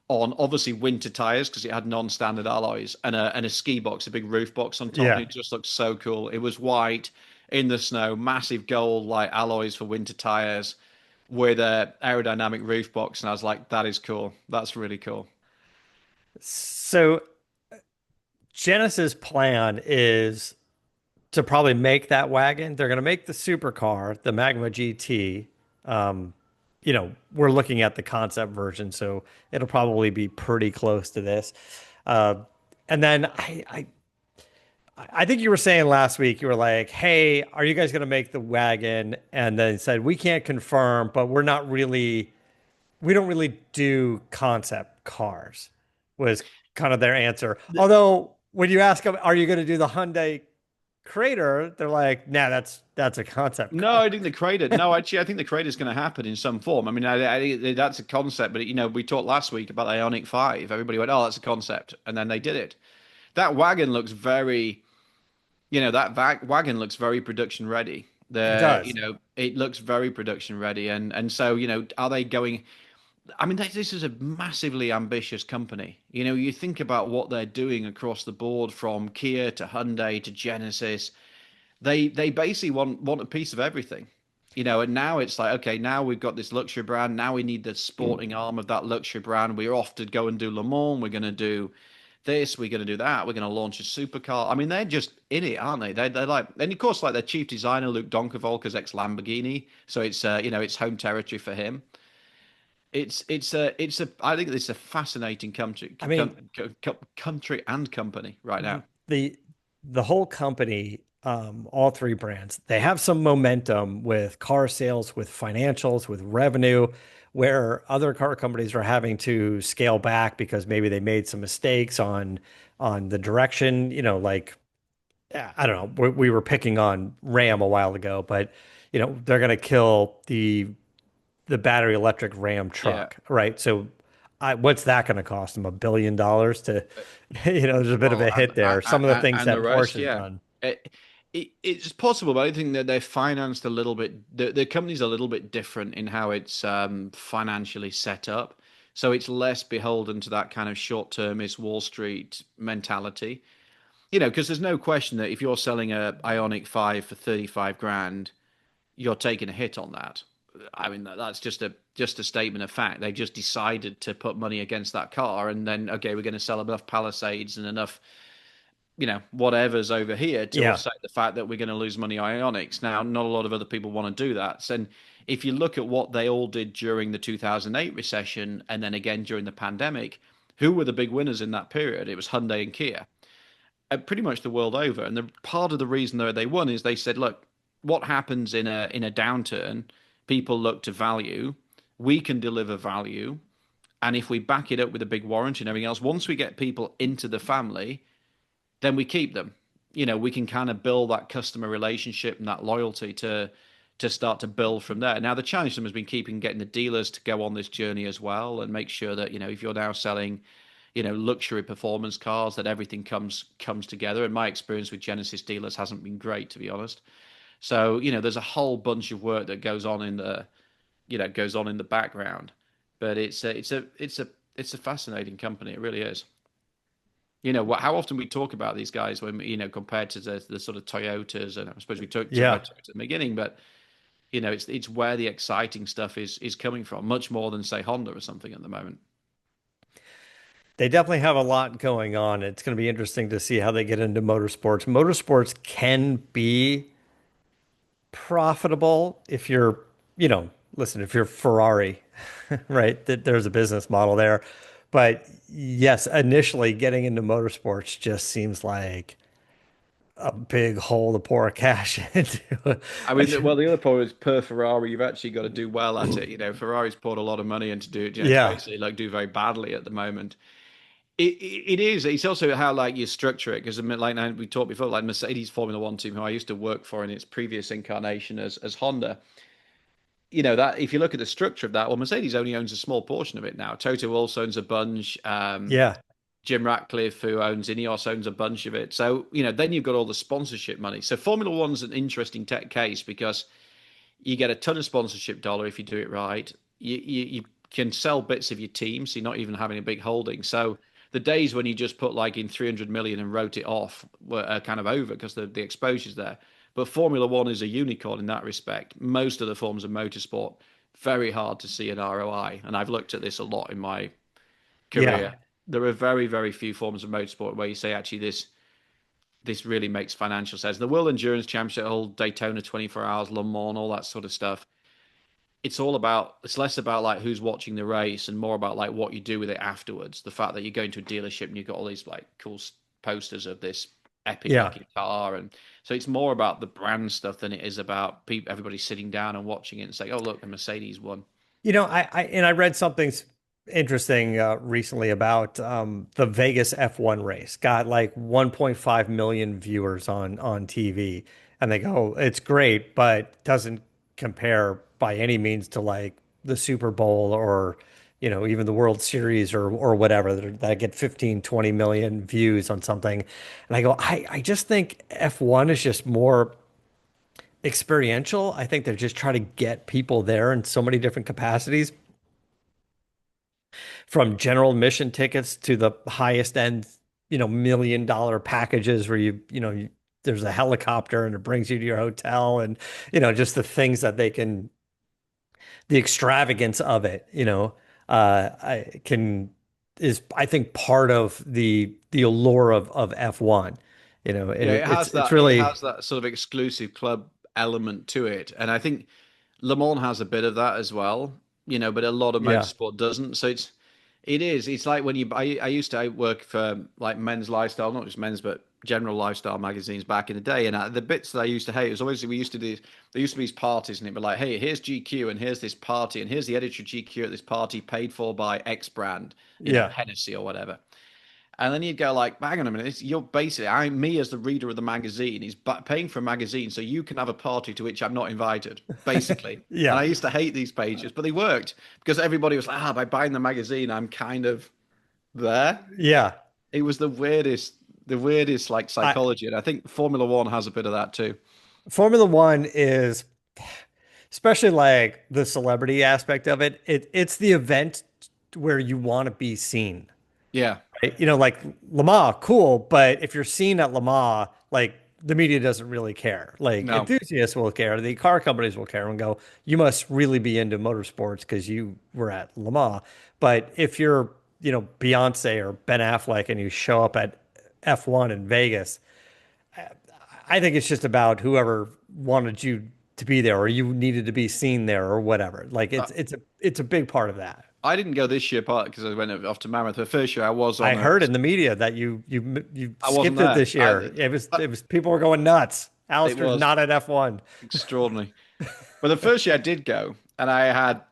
on obviously winter tires because it had non-standard alloys and a ski box, a big roof box on top, and
yeah.
it just looked so cool. It was white in the snow, massive gold like alloys for winter tires with a aerodynamic roof box, and I was like, that is cool. That's really cool.
So Genesis' plan is to probably make that wagon. They're going to make the supercar, the Magma GT. Um, we're looking at the concept version, so it'll probably be pretty close to this. Uh, and then I think you were saying last week, you were like, "Hey, are you guys going to make the wagon?" And then said, "We can't confirm, but we don't really do concept cars." Was kind of their answer. Although when you ask them, "Are you going to do the Hyundai Crater?" They're like, "Nah, that's a concept
No,
car."
I think the crater. No, actually, I think the crater is going to happen in some form. I mean, I think that's a concept, but we talked last week about the Ionic 5. Everybody went, "Oh, that's a concept," and then they did it. That wagon looks very, wagon looks very production ready.
It does.
It looks very production ready, and so are they going? I mean, this is a massively ambitious company. You think about what they're doing across the board, from Kia to Hyundai to Genesis. They basically want a piece of everything. And now it's like, okay, now we've got this luxury brand. Now we need the sporting arm of that luxury brand. We're off to go and do Le Mans. We're going to do this. We're going to do that. We're going to launch a supercar. I mean, they're just in it, aren't they? They're like, and of course, like their chief designer, Luke Donkervolker's ex Lamborghini. So it's home territory for him. I think it's a fascinating
I mean,
country and company right now.
the the whole company, all three brands, they have some momentum with car sales, with financials, with revenue, where other car companies are having to scale back because maybe they made some mistakes on the direction. Like yeah, I don't know. We were picking on Ram a while ago, but they're going to kill the battery electric Ram
Yeah.
truck, right? So, what's that going to cost them? $1 billion to, there's a bit of
Well,
a hit there. Some of the things
and the
that
rest,
Porsche has
yeah.
done.
It's possible, but I think that they're financed a little bit. The company's a little bit different in how it's financially set up, so it's less beholden to that kind of short-termist Wall Street mentality. Because there's no question that if you're selling a Ionic 5 for 35 grand, you're taking a hit on that. I mean, that's just a statement of fact. They just decided to put money against that car, and then okay, we're going to sell enough Palisades and enough whatever's over here to
Yeah.
offset the fact that we're going to lose money on Ionics. Now, not a lot of other people want to do that. And if you look at what they all did during the 2008 recession and then again during the pandemic, who were the big winners in that period? It was Hyundai and Kia, pretty much the world over. And the part of the reason that they won is they said, look, what happens in a downturn? People look to value. We can deliver value. And if we back it up with a big warranty and everything else, once we get people into the family, then we keep them. We can kind of build that customer relationship and that loyalty to start to build from there. Now, the challenge to them has been getting the dealers to go on this journey as well and make sure that if you're now selling luxury performance cars, that everything comes together. And my experience with Genesis dealers hasn't been great, to be honest. So there's a whole bunch of work that goes on in the background, but it's a fascinating company. It really is. How often we talk about these guys when compared to the sort of Toyotas, and I suppose we talked
Yeah.
about Toyota at the beginning, but it's where the exciting stuff is coming from, much more than say Honda or something at the moment.
They definitely have a lot going on. It's going to be interesting to see how they get into motorsports. Motorsports can be profitable if you're, listen, if you're Ferrari, right? That there's a business model there. But yes, initially getting into motorsports just seems like a big hole to pour cash into.
I mean, well, the other point is per Ferrari, you've actually got to do well at it. Ferrari's poured a lot of money into do it. It's
Yeah.
basically like do very badly at the moment. It is. It's also how like you structure it because like we talked before, like Mercedes Formula One team, who I used to work for in its previous incarnation as Honda. That if you look at the structure of that, well, Mercedes only owns a small portion of it now. Toto Wolff owns a bunch.
Yeah.
Jim Ratcliffe, who owns Ineos, owns a bunch of it. So then you've got all the sponsorship money. So Formula One's an interesting tech case because you get a ton of sponsorship dollar if you do it right. You can sell bits of your team, so you're not even having a big holding. So the days when you just put like in 300 million and wrote it off were kind of over because the exposure's there. But Formula One is a unicorn in that respect. Most of the forms of motorsport, very hard to see an ROI. And I've looked at this a lot in my
Yeah.
career. There are very, very few forms of motorsport where you say actually this really makes financial sense. The World Endurance Championship, the whole Daytona 24 Hours, Le Mans, all that sort of stuff. It's less about like who's watching the race and more about like what you do with it afterwards. The fact that you go into a dealership and you've got all these like cool posters of this epic
Yeah.
looking car, and so it's more about the brand stuff than it is about people, everybody sitting down and watching it and saying, "Oh, look, the Mercedes won."
I read something interesting recently about the Vegas F1 race. Got like 1.5 million viewers on TV, and they go, it's great, but doesn't compare by any means to like the Super Bowl or even the World Series or whatever that get 15, 20 million views on something. And I go, I just think F1 is just more experiential. I think they're just trying to get people there in so many different capacities, from general admission tickets to the highest end, $1 million packages where there's a helicopter and it brings you to your hotel, and just the things that they can, the extravagance of it, I can is I think part of the allure of F1.
Yeah,
And it's
it
really,
has that sort of exclusive club element to it, and I think Le Mans has a bit of that as well, but a lot of
yeah,
motorsport doesn't. So it's like when I used to work for like men's lifestyle, not just men's, but general lifestyle magazines back in the day. And the bits that I used to hate was always we used to do, there used to be these parties and it'd be like, hey, here's GQ and here's this party and here's the editor of GQ at this party paid for by X brand,
yeah,
Hennessy or whatever. And then you'd go like, hang on a minute, you're basically, I'm me as the reader of the magazine is paying for a magazine so you can have a party to which I'm not invited, basically. And
yeah,
I used to hate these pages, but they worked because everybody was like, by buying the magazine, I'm kind of there.
yeah.
It was the weirdest like
I
psychology. And I think Formula One has a bit of that too.
Formula One is, especially like the celebrity aspect of it, it's the event where you want to be seen.
Yeah.
Right? Like Le Mans, cool, but if you're seen at Le Mans, like the media doesn't really care. Like
No.
enthusiasts will care, the car companies will care and go, you must really be into motorsports because you were at Le Mans. But if you're, Beyonce or Ben Affleck and you show up at F1 in Vegas, I think it's just about whoever wanted you to be there or you needed to be seen there or whatever. Like
Uh,
it's a big part of that.
I didn't go this year part because I went off to Mammoth. The first year I was
I
on a
heard in the media that you
I wasn't
skipped it
there.
this year. It was people were going nuts.
It
Alistair's
was
not at F1.
extraordinary. But the first year I did go, and I had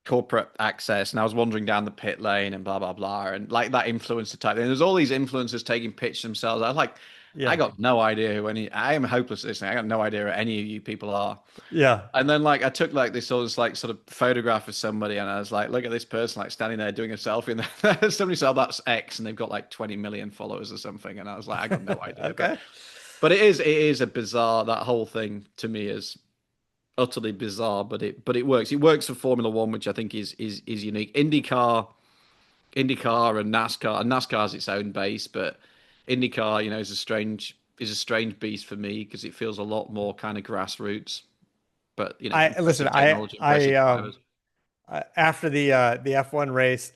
corporate access, and I was wandering down the pit lane and blah blah blah, and like that influencer type thing. There's all these influencers taking pictures themselves. I was like, I
Yeah.
got no idea who any. I am hopeless at this thing. I got no idea who any of you people are.
Yeah.
And then like I took like this sort of photograph of somebody, and I was like, look at this person like standing there doing a selfie, and then somebody said, oh, that's X, and they've got like 20 million followers or something, and I was like, I got no idea,
Okay.
but it is a bizarre, that whole thing to me is utterly bizarre, but it works. It works for Formula One, which I think is unique. IndyCar and NASCAR. And NASCAR has its own base, but IndyCar, is a strange beast for me because it feels a lot more kind of grassroots. But
I listen.
impressive technology, impressive drivers.
After the F1 race,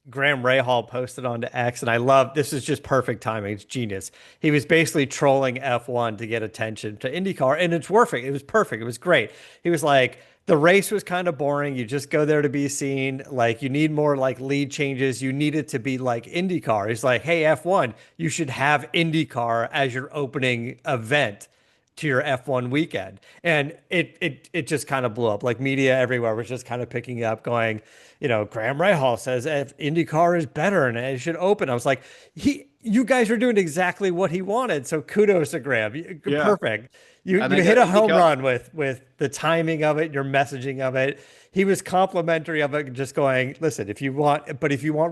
Graham Rahal posted onto X, and I love this is just perfect timing. It's genius. He was basically trolling F1 to get attention to IndyCar, and it's perfect. It was perfect. It was great. He was like, the race was kind of boring. You just go there to be seen. Like, you need more like lead changes. You need it to be like IndyCar. He's like, hey, F1, you should have IndyCar as your opening event to your F1 weekend. And it just kind of blew up. Like, media everywhere was just kind of picking up, going, Graham Rahal says if IndyCar is better and it should open. I was like, you guys are doing exactly what he wanted. So kudos to Graham.
Yeah,
Perfect. You
and
you
then
hit a home
IndyCar.
run with the timing of it, your messaging of it. He was complimentary of it, just going, listen, if you want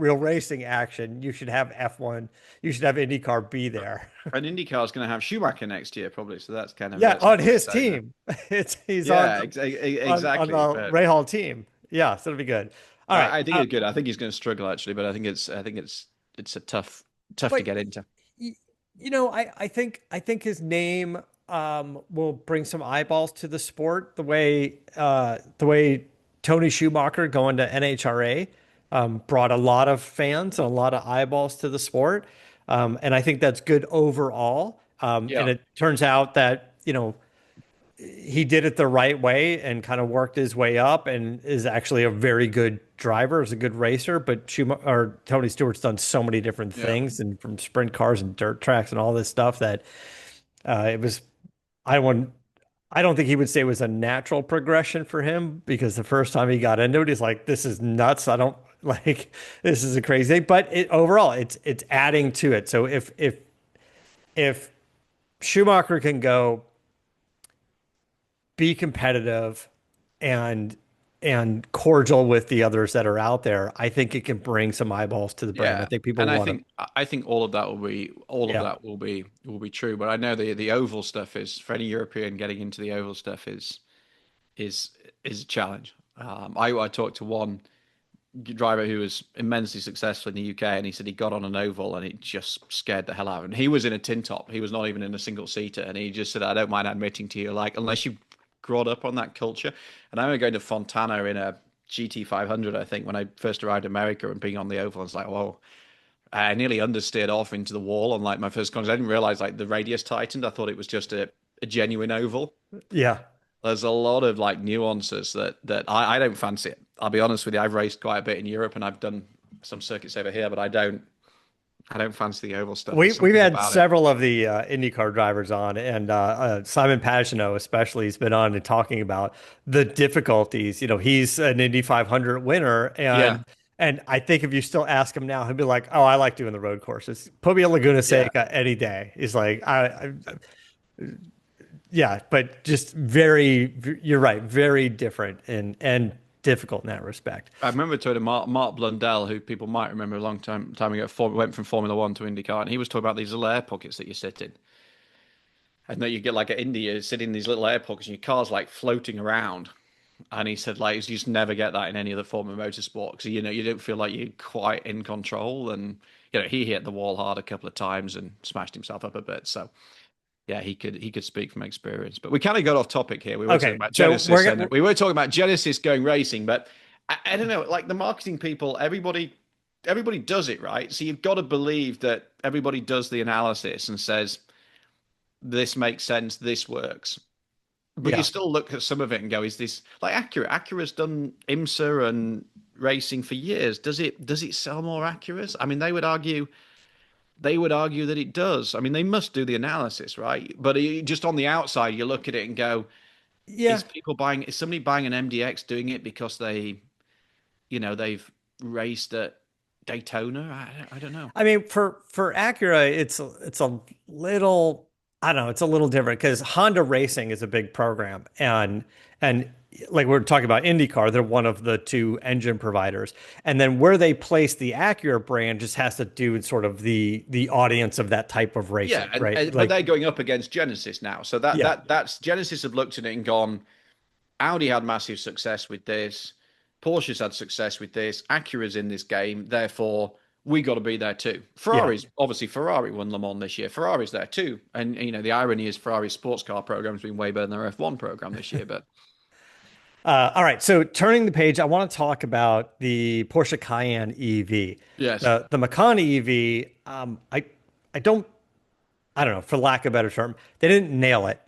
real racing action, you should have F1. You should have IndyCar be there.
And IndyCar is going to have Schumacher next year, probably. So that's kind of
Yeah,
it's a
on
big
his
statement.
team. He's on
Yeah,
on
exactly.
the
But
Rahal team. Yeah, so it'll be good. All right.
I think it's good. I think he's going to struggle actually, but I think it's a tough to
But
get into.
I think his name will bring some eyeballs to the sport the way Tony Schumacher going to NHRA brought a lot of fans and a lot of eyeballs to the sport. And I think that's good overall. And
Yeah,
it turns out that, he did it the right way and kind of worked his way up and is actually a very good driver, is a good racer. But Schumacher or Tony Stewart's done so many different
yeah,
things and from sprint cars and dirt tracks and all this stuff that it was I wouldn't I don't think he would say it was a natural progression for him, because the first time he got into it, he's like, this is nuts. I don't like this is a crazy thing. But overall it's adding to it. So if Schumacher can go be competitive and cordial with the others that are out there, I think it can bring some eyeballs to the brand. I
yeah.
think people
And I
want to.
think I think all of that
Yeah.
will be true. But I know the oval stuff is for any European getting into the oval stuff is is a challenge. I talked to one driver who was immensely successful in the UK, and he said he got on an oval and it just scared the hell out of him. He was in a tin top. He was not even in a single seater, and he just said, "I don't mind admitting to you, like unless you grown up on that culture." And I remember going to Fontana in a GT 500, I think, when I first arrived in America, and being on the oval, I was like, "Whoa." I nearly understeered off into the wall on like my first contact. I didn't realize like the radius tightened. I thought it was just a genuine oval.
Yeah.
There's a lot of like nuances that I don't fancy it. I'll be honest with you. I've raced quite a bit in Europe and I've done some circuits over here, but I don't fancy the oval stuff. There's
We've
something
had
about it.
several of the IndyCar drivers on, and Simon Pagenaud especially has been on and talking about the difficulties. He's an Indy 500 winner,
Yeah,
and I think if you still ask him now, he'll be like, "Oh, I like doing the road courses. Put me at Laguna
yeah.
Seca any day." He's like, yeah, but just very, you're right, very different and difficult in that respect.
I remember talking to Mark Blundell, who people might remember a long time ago, went from Formula One to IndyCar, and he was talking about these little air pockets that you sit in. And that you get like at India, you sit in these little air pockets and your car's like floating around. And he said, like, you just never get that in any other form of motorsport because, you don't feel like you're quite in control. And, he hit the wall hard a couple of times and smashed himself up a bit. So, yeah, he could speak from experience. But we kind of got off topic here. We were talking
Okay,
about
so
Genesis and we were talking about Genesis going racing. But I don't know, like the marketing people, everybody does it, right? So you've got to believe that everybody does the analysis and says, this makes sense, this works. But you
yeah.
still look at some of it and go, is this like Acura? Acura's done IMSA and racing for years. Does it sell more Acuras? I mean, they would argue that it does. I mean, they must do the analysis, right? But just on the outside, you look at it and go,
Yeah.
is somebody buying an MDX doing it because they've raced at Daytona? I don't know.
I mean, for Acura, it's a little, I don't know, it's a little different because Honda Racing is a big program, and like we're talking about IndyCar, they're one of the two engine providers, and then where they place the Acura brand just has to do with sort of the audience of that type of
Yeah,
racing,
and,
right?
but
Like,
they're going up against Genesis now, so that
yeah,
that that's Genesis have looked at it and gone, Audi had massive success with this. Porsche's had success with this. Acura's in this game. Therefore, we got to be there too.
yeah.
Ferrari won Le Mans this year. Ferrari's there too. And, the irony is Ferrari's sports car program has been way better than their F1 program this year. But
All right, so turning the page, I want to talk about the Porsche Cayenne EV.
Yes.
The Macan EV, I don't know, for lack of a better term, they didn't nail it,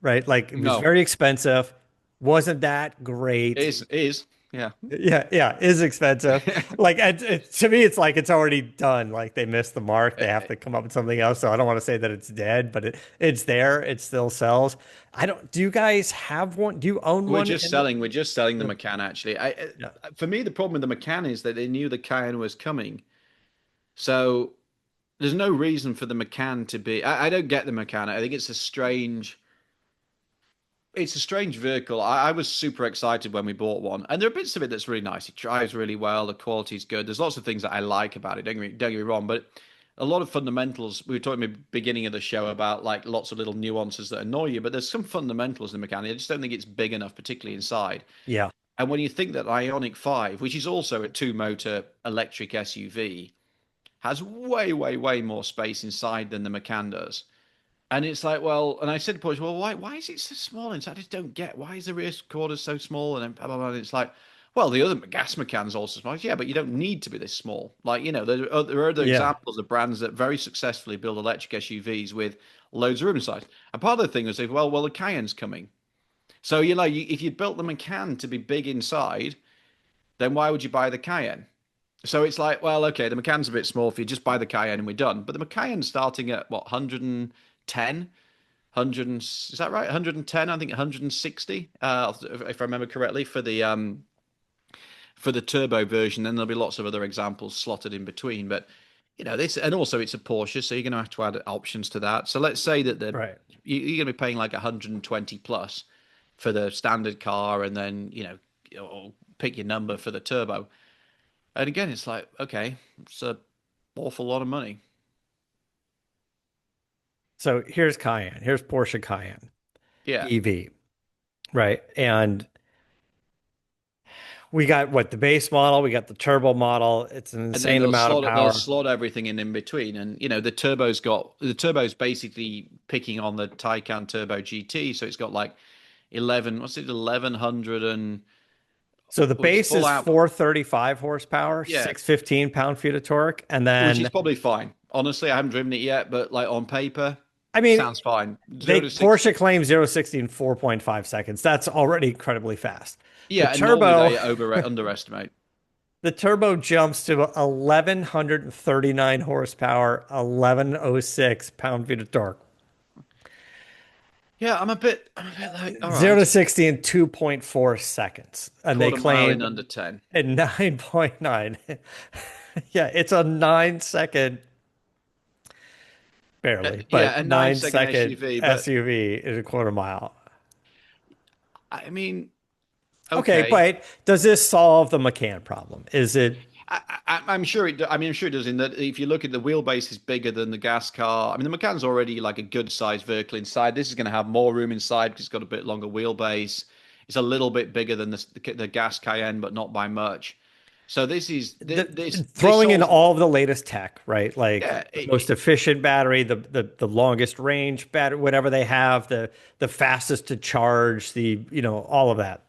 right? Like it was
No.
very expensive, wasn't that great.
Is. Yeah.
Yeah, is expensive. Like to me, it's like it's already done. Like they missed the mark. They have to come up with something else. So I don't want to say that it's dead, but it's there. It still sells. I don't. Do you guys have one? Do you own one?
We're just selling the Macan actually.
Yeah.
For me, the problem with the Macan is that they knew the Cayenne was coming. So there's no reason for the Macan to be. I don't get the Macan. I think it's a strange vehicle. I was super excited when we bought one, and there are bits of it that's really nice. It drives really well. The quality's good. There's lots of things that I like about it. Don't get me wrong, but a lot of fundamentals. We were talking at the beginning of the show about like lots of little nuances that annoy you, but there's some fundamentals in the Macan. I just don't think it's big enough, particularly inside.
Yeah.
And when you think that Ionic 5, which is also a two-motor electric SUV, has way, way, way more space inside than the Macan does. And it's like, well, and I said to Porsche, well, why is it so small inside? I just don't get why is the rear quarter so small? And then blah, blah, blah. And it's like, well, the other gas Macan's also small. Yeah, but you don't need to be this small. Like, there are other
Yeah.
examples of brands that very successfully build electric SUVs with loads of room inside. And part of the thing was, well, the Cayenne's coming. So, if you built the Macan to be big inside, then why would you buy the Cayenne? So it's like, well, okay, the Macan's a bit small for you, just buy the Cayenne and we're done. But the Cayenne's starting at what, 110? Is that right? 110, I think 160, if I remember correctly, for the turbo version. Then there'll be lots of other examples slotted in between. But this, and also it's a Porsche, so you're going to have to add options to that. So let's say that
Right.
you're going to be paying like 120 plus for the standard car, and then or pick your number for the turbo. And again, it's like, okay, it's an awful lot of money.
So here's Cayenne. Here's Porsche Cayenne
Yeah.
EV. Right. And we got what the base model, we got the turbo model. It's an
And then
insane amount of
they'll
power.
slot everything in between. And the turbo's basically picking on the Taycan Turbo GT. So it's got like 1100 and
So the
its
base
full
is
out.
435 horsepower,
Yeah,
615 pound-feet of torque. And
which is
then,
probably fine. Honestly, I haven't driven it yet, but like on paper,
I mean,
sounds fine. Zero
they
to 60.
Porsche claims 0 to 60 in 4.5 seconds. That's already incredibly fast. The
Yeah, and normally
turbo,
they underestimate.
the turbo jumps to 1139 horsepower, 1106 pound-feet of torque.
Yeah, I'm a bit like, all
0 to
right,
60 in 2.4 seconds. And they
quarter mile in
claim
under 10.
in 9.9. Yeah, it's a 9 second, barely,
Yeah,
but
a nine
nine
second
second
SUV, but
SUV is a quarter mile.
I mean,
Okay,
okay.
but does this solve the Macan problem? Is it
I'm sure it. I mean, I'm sure it does. In that, if you look at the wheelbase, is bigger than the gas car. I mean, the Macan's already like a good sized vehicle inside. This is going to have more room inside because it's got a bit longer wheelbase. It's a little bit bigger than the gas Cayenne, but not by much. So this
throwing in
solves.
all of the latest tech, right? Like
Yeah,
the most efficient battery, the longest range battery, whatever they have, the fastest to charge, all of that.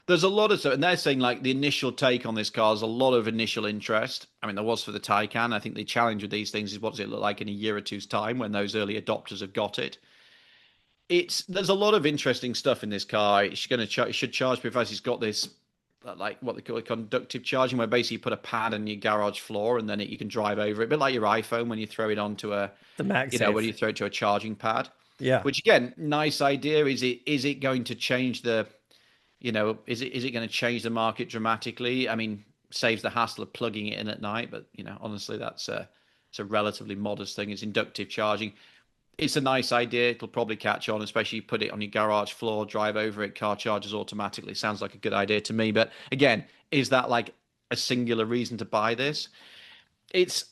there's a lot of stuff, and they're saying like the initial take on this car is a lot of initial interest. I mean, there was for the Taycan. I think the challenge with these things is what does it look like in a year or two's time when those early adopters have got it. There's a lot of interesting stuff in this car. It's going to it should charge pretty fast. It's got this like what they call it conductive charging, where basically you put a pad on your garage floor and then you can drive over it, a bit like your iPhone when you throw it onto
The MagSafe.
when you throw it to a charging pad.
Yeah.
Which again, nice idea. Is it going to change is it going to change the market dramatically? I mean, saves the hassle of plugging it in at night, but honestly, it's a relatively modest thing. It's inductive charging. It's a nice idea. It'll probably catch on, especially you put it on your garage floor, drive over it, car charges automatically. Sounds like a good idea to me. But again, is that like a singular reason to buy this? It's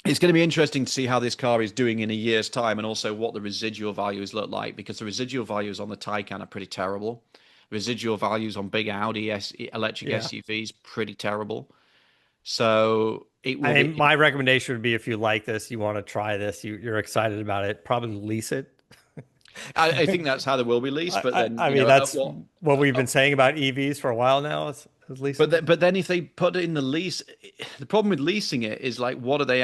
it's going to be interesting to see how this car is doing in a year's time, and also what the residual values look like, because the residual values on the Taycan are pretty terrible. Residual values on big Audi electric
Yeah.
SUVs pretty terrible. So it will
I mean,
be.
my recommendation would be if you like this, you want to try this, you're excited about it, probably lease it.
I think that's how they will be leased. But then,
I
you
mean,
know,
that's
what?
what we've been saying about EVs for a while now, at least.
But then if they put it in the lease, the problem with leasing it is like, what are they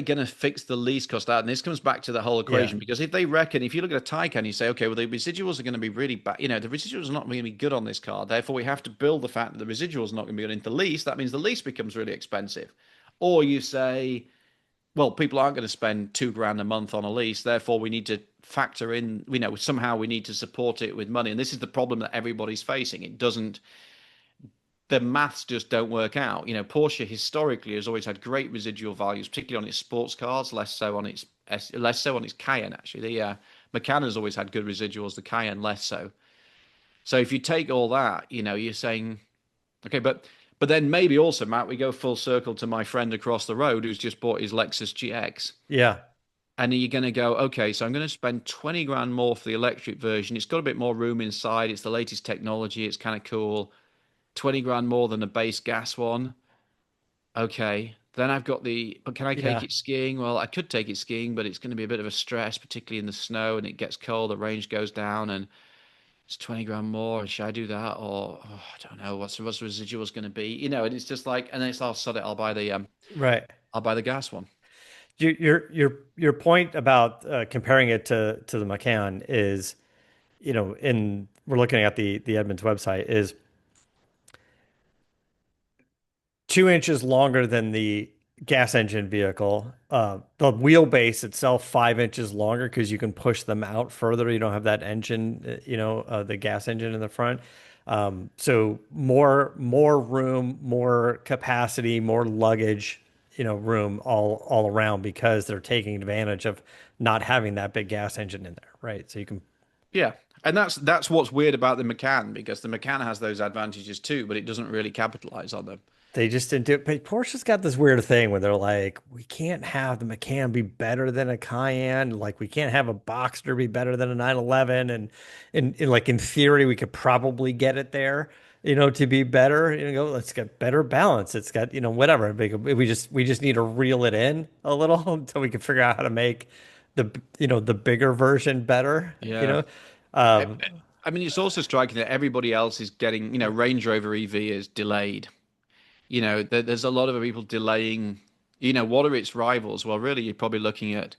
going to fix the lease cost out? And this comes back to the whole
Yeah.
equation, because if they reckon, if you look at a Taycan, you say, okay, well, the residuals are going to be really bad. You know, the residuals are not going to be good on this car. Therefore, we have to build the fact that the residuals are not going to be good into the lease. That means the lease becomes really expensive. Or you say, well, people aren't going to spend 2 grand a month on a lease. Therefore, we need to factor in, somehow we need to support it with money. And this is the problem that everybody's facing. It doesn't, the maths just don't work out. You know, Porsche historically has always had great residual values, particularly on its sports cars, less so on its Cayenne. Actually, the Macan has always had good residuals. The Cayenne less so. So if you take all that, you're saying, okay, but then maybe also, Matt, we go full circle to my friend across the road who's just bought his Lexus GX.
Yeah.
And you're going to go, okay, so I'm going to spend 20 grand more for the electric version. It's got a bit more room inside. It's the latest technology. It's kind of cool. 20 grand more than a base gas one. Okay. Then I've got but can I take
Yeah.
it skiing? Well, I could take it skiing, but it's going to be a bit of a stress, particularly in the snow, and it gets cold, the range goes down, and it's 20 grand more. Should I do that? Or I don't know. What's the residuals going to be? And it's just like, and then I'll sod it.
Right.
I'll buy the gas one.
Your point about comparing it to the Macan is, in we're looking at the Edmunds website is 2 inches longer than the gas engine vehicle. The wheelbase itself 5 inches longer because you can push them out further. You don't have that engine, the gas engine in the front. So more room, more capacity, more luggage, room all around because they're taking advantage of not having that big gas engine in there, right? So you can.
Yeah. And that's what's weird about the Macan, because the Macan has those advantages too, but it doesn't really capitalize on them.
They just didn't do it. But Porsche's got this weird thing where they're like, we can't have the Macan be better than a Cayenne. Like, we can't have a Boxster be better than a 911. And like in theory, we could probably get it there, to be better. Let's get better balance. It's got, whatever. We just need to reel it in a little until we can figure out how to make the bigger version better.
Yeah. I,
Um,
I mean, it's also striking that everybody else is getting, Range Rover EV is delayed. There's a lot of people delaying, what are its rivals? Well, really, you're probably looking at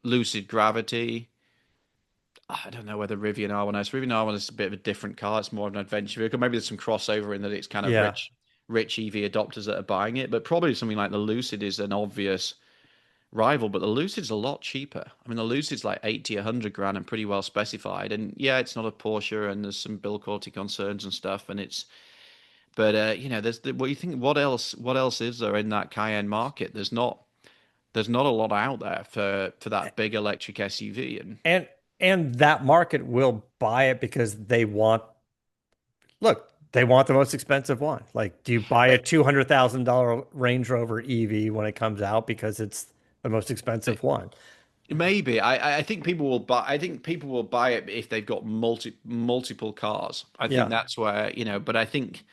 Lucid Gravity. I don't know whether Rivian R1 is. Rivian R1 is a bit of a different car. It's more of an adventure vehicle. Maybe there's some crossover in that it's kind of
yeah.
rich EV adopters that are buying it. But probably something like the Lucid is an obvious rival. But the Lucid's a lot cheaper. I mean, the Lucid's like 80, 100 grand and pretty well specified. And yeah, it's not a Porsche, and there's some build quality concerns and stuff. But there's what you think. What else? What else is there in that Cayenne market? There's not. There's not a lot out there for that big electric SUV. And
And and that market will buy it because they want the most expensive one. Like, do you buy a $200,000 Range Rover EV when it comes out because it's the most expensive one?
maybe I think people will buy. I think people will buy it if they've got multiple cars. I think
Yeah.
that's where. But I think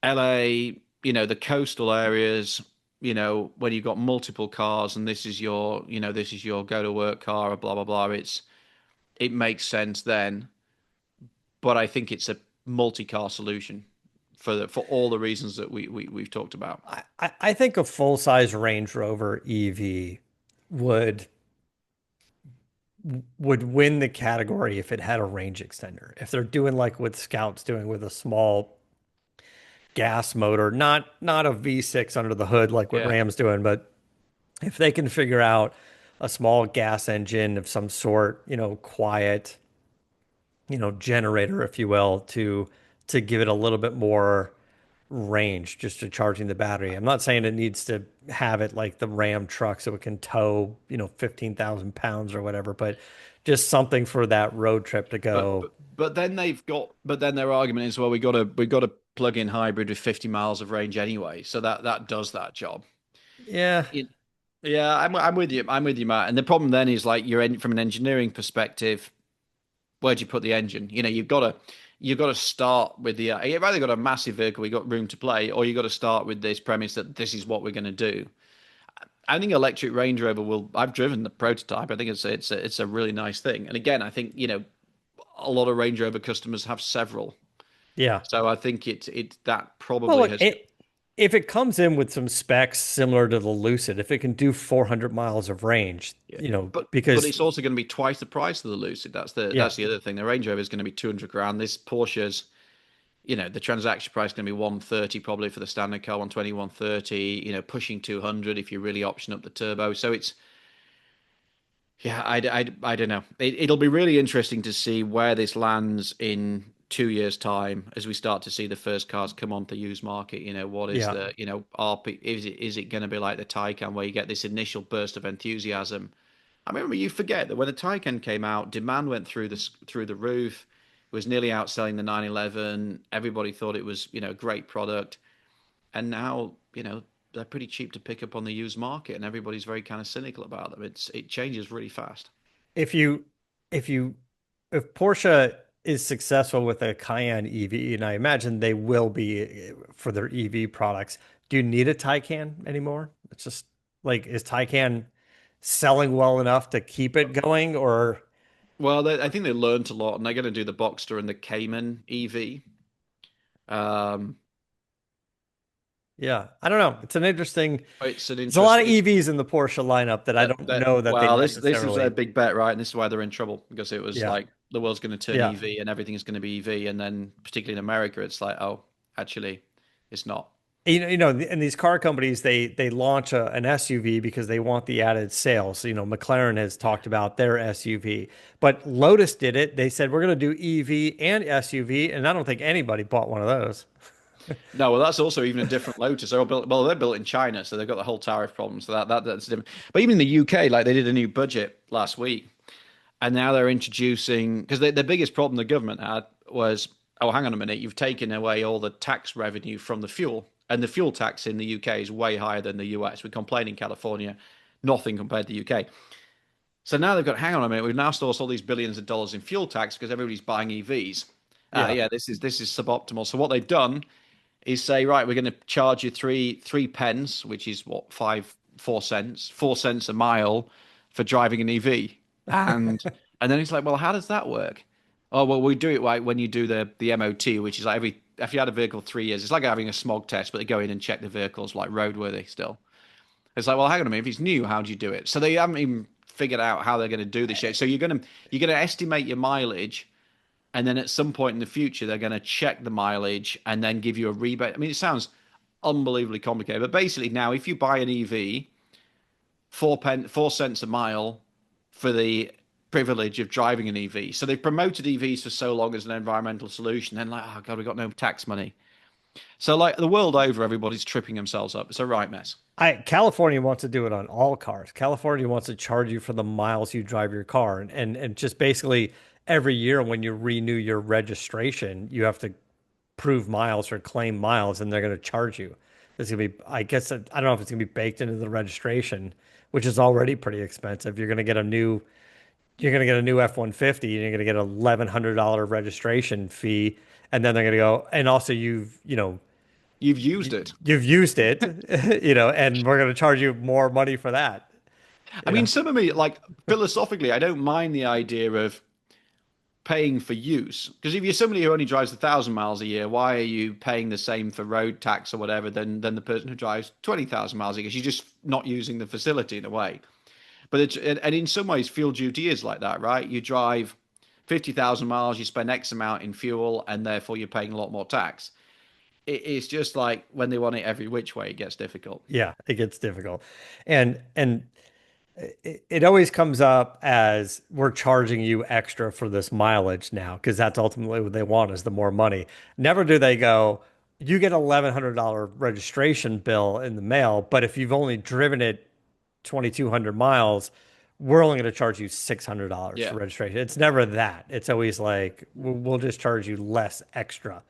LA, the coastal areas, when you've got multiple cars and this is your go to work car or blah blah blah. It makes sense then, but I think it's a multi-car solution for all the reasons that we've talked about.
I think a full-size Range Rover EV would would win the category if it had a range extender. If they're doing like what Scout's doing with a small gas motor, not a V6 under the hood like what
Yeah.
Ram's doing, but if they can figure out a small gas engine of some sort, quiet, generator, if you will, to give it a little bit more range just to charging the battery. I'm not saying it needs to have it like the Ram truck so it can tow, 15,000 pounds or whatever, but just something for that road trip to
But
go.
but, but then their argument is, well, we got to plug in hybrid with 50 miles of range anyway, so that does that job.
Yeah,
It, yeah, I'm with you. I'm with you, Matt. And the problem then is, like, from an engineering perspective, where do you put the engine? You've got to start with you've either got a massive vehicle, we got room to play, or you got to start with this premise that this is what we're going to do. I think electric Range Rover will. I've driven the prototype. I think it's a really nice thing. And again, I think a lot of Range Rover customers have several,
Yeah.
so I think it that
Well,
probably
look,
has.
if it comes in with some specs similar to the Lucid, if it can do 400 miles of range,
Yeah. But
because
it's also going to be twice the price of the Lucid.
yeah,
That's the other thing. The Range Rover is going to be 200 grand. This Porsche's, the transaction price is going to be 130 probably for the standard car, 120, 130, pushing 200 if you really option up the turbo. So it's, yeah, I don't know. It'll be really interesting to see where this lands in 2 years' time as we start to see the first cars come onto the used market. What is
yeah.
the, RP, is it going to be like the Taycan where you get this initial burst of enthusiasm? I remember, you forget that when the Taycan came out, demand went through the roof. It was nearly outselling the 911. Everybody thought it was, a great product. And now, they're pretty cheap to pick up on the used market, and everybody's very kind of cynical about them. It changes really fast.
If you if you if Porsche is successful with a Cayenne EV, and I imagine they will be for their EV products, do you need a Taycan anymore? It's just like, is Taycan selling well enough to keep it going, or
Well, I think they learned a lot, and they're going to do the Boxster and the Cayman EV. Um,
yeah, I don't know. It's an interesting.
it's an
There's a lot of
interesting.
EVs in the Porsche lineup that I don't know that they
Well, this was their
necessarily.
big bet, right? And this is why they're in trouble, because it was
Yeah,
like the world's going to turn
yeah.
EV and everything is going to be EV, and then particularly in America, it's like, oh, actually, it's not.
And these car companies, they launch an SUV because they want the added sales. So, McLaren has talked about their SUV, but Lotus did it. They said we're going to do EV and SUV, and I don't think anybody bought one of those.
No, well, that's also even a different Lotus. They're all built. Well, they're built in China, so they've got the whole tariff problem. So that's different. But even in the UK, like they did a new budget last week, and now they're introducing, because their biggest problem the government had was, oh, hang on a minute, you've taken away all the tax revenue from the fuel, and the fuel tax in the UK is way higher than the US. We complain in California, nothing compared to the UK. So now they've got, hang on a minute, we've now sourced all these billions of dollars in fuel tax because everybody's buying EVs.
Yeah.
Yeah, this is suboptimal. So what they've done is say, right, we're going to charge you three pence, which is what, 4 cents, 4 cents a mile for driving an EV, and then it's like, well, how does that work? Oh, well, we do it like when you do the MOT, which is like if you had a vehicle 3 years, it's like having a smog test, but they go in and check the vehicle's like roadworthy still. It's like, well, hang on a minute, if it's new, how do you do it? So they haven't even figured out how they're going to do this yet. So you're gonna estimate your mileage, and then at some point in the future, they're going to check the mileage and then give you a rebate. I mean, it sounds unbelievably complicated, but basically now, if you buy an EV, 4 cents a mile for the privilege of driving an EV. So they've promoted EVs for so long as an environmental solution. Then like, oh god, we got no tax money. So like the world over, everybody's tripping themselves up. It's a right mess.
California wants to do it on all cars. California wants to charge you for the miles you drive your car, and just basically every year when you renew your registration, you have to prove miles or claim miles, and they're going to charge you. It's gonna be, I guess, I don't know if it's gonna be baked into the registration, which is already pretty expensive. You're gonna get a new F-150, and you're gonna get $1,100 registration fee, and then they're gonna go, and also
You've used it.
you've used it, and we're gonna charge you more money for that,
I
you
mean,
know.
some of me, like philosophically, I don't mind the idea of paying for use, because if you're somebody who only drives 1,000 miles a year, why are you paying the same for road tax or whatever than the person who drives 20,000 miles a year? Because you're just not using the facility in a way. But and in some ways, fuel duty is like that, right? You drive 50,000 miles, you spend X amount in fuel, and therefore you're paying a lot more tax. It's just like when they want it every which way, it gets difficult.
Yeah, it gets difficult, and it always comes up as we're charging you extra for this mileage now, because that's ultimately what they want, is the more money. Never do they go, you get $1,100 registration bill in the mail, but if you've only driven it 2,200 miles, we're only going to charge you $600 for
Yeah.
registration. It's never that. It's always like, we'll just charge you less extra.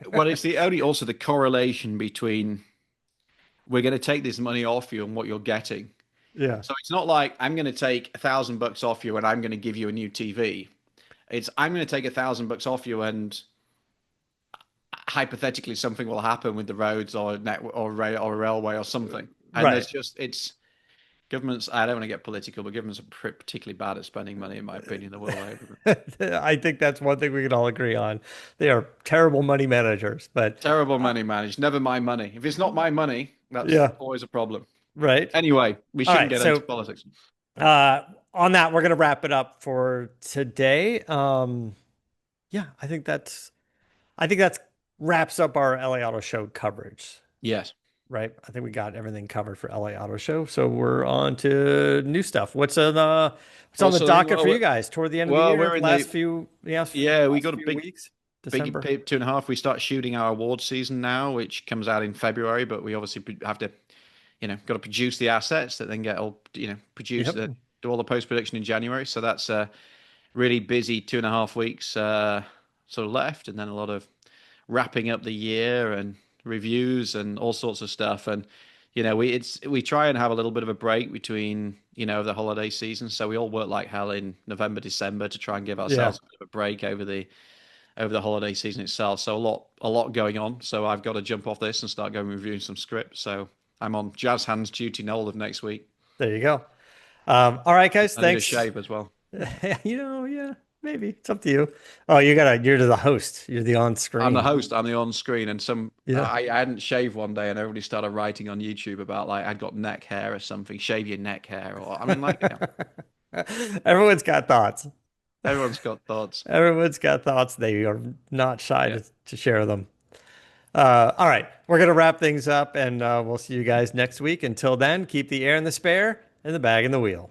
Well, it's the only also the correlation between we're going to take this money off you and what you're getting.
Yeah.
So it's not like I'm going to take $1,000 off you and I'm going to give you a new TV. It's I'm going to take $1,000 off you and hypothetically something will happen with the roads or net or rail or railway or something. And
Right.
there's just it's. Governments, I don't want to get political, but governments are particularly bad at spending money, in my opinion, the world over.
I think that's one thing we can all agree on. They are terrible money managers, but
Terrible money managed. Never my money. If it's not my money, that's
yeah,
always a problem.
right.
Anyway, we
All
shouldn't
right.
get into
So
politics.
uh, on that, we're gonna wrap it up for today. Yeah, I think that's wraps up our LA Auto Show coverage.
Yes.
Right. I think we got everything covered for LA Auto Show. So we're on to new stuff. What's on the
Also,
docket for you guys toward the end of the year?
we're in the yeah, we
Last
got a
few
big
weeks,
big
December.
2.5. We start shooting our award season now, which comes out in February, but we obviously have to, got to produce the assets that then get all, produce
Yep.
the do all the post production in January. So that's a really busy 2.5 weeks sort of left, and then a lot of wrapping up the year and reviews and all sorts of stuff. And we try and have a little bit of a break between the holiday season. So we all work like hell in November, December to try and give
Yeah.
ourselves a bit of a break over the holiday season itself. So a lot going on. So I've got to jump off this and start going reviewing some scripts. So I'm on jazz hands duty all of next week.
There you go. All right, guys.
I need a
Thanks.
shave as well.
Yeah, maybe it's up to you. Oh, you're the host. You're the on
I'm the
screen.
host. I'm the on screen, and
Yeah.
I hadn't shaved one day, and everybody started writing on YouTube about like I'd got neck hair or something. Shave your neck hair, or I mean, like
Everyone's got thoughts.
everyone's got thoughts.
Everyone's got thoughts. They are not shy
Yeah.
to share them. All right, we're gonna wrap things up, and we'll see you guys next week. Until then, keep the air in the spare and the bag in the wheel.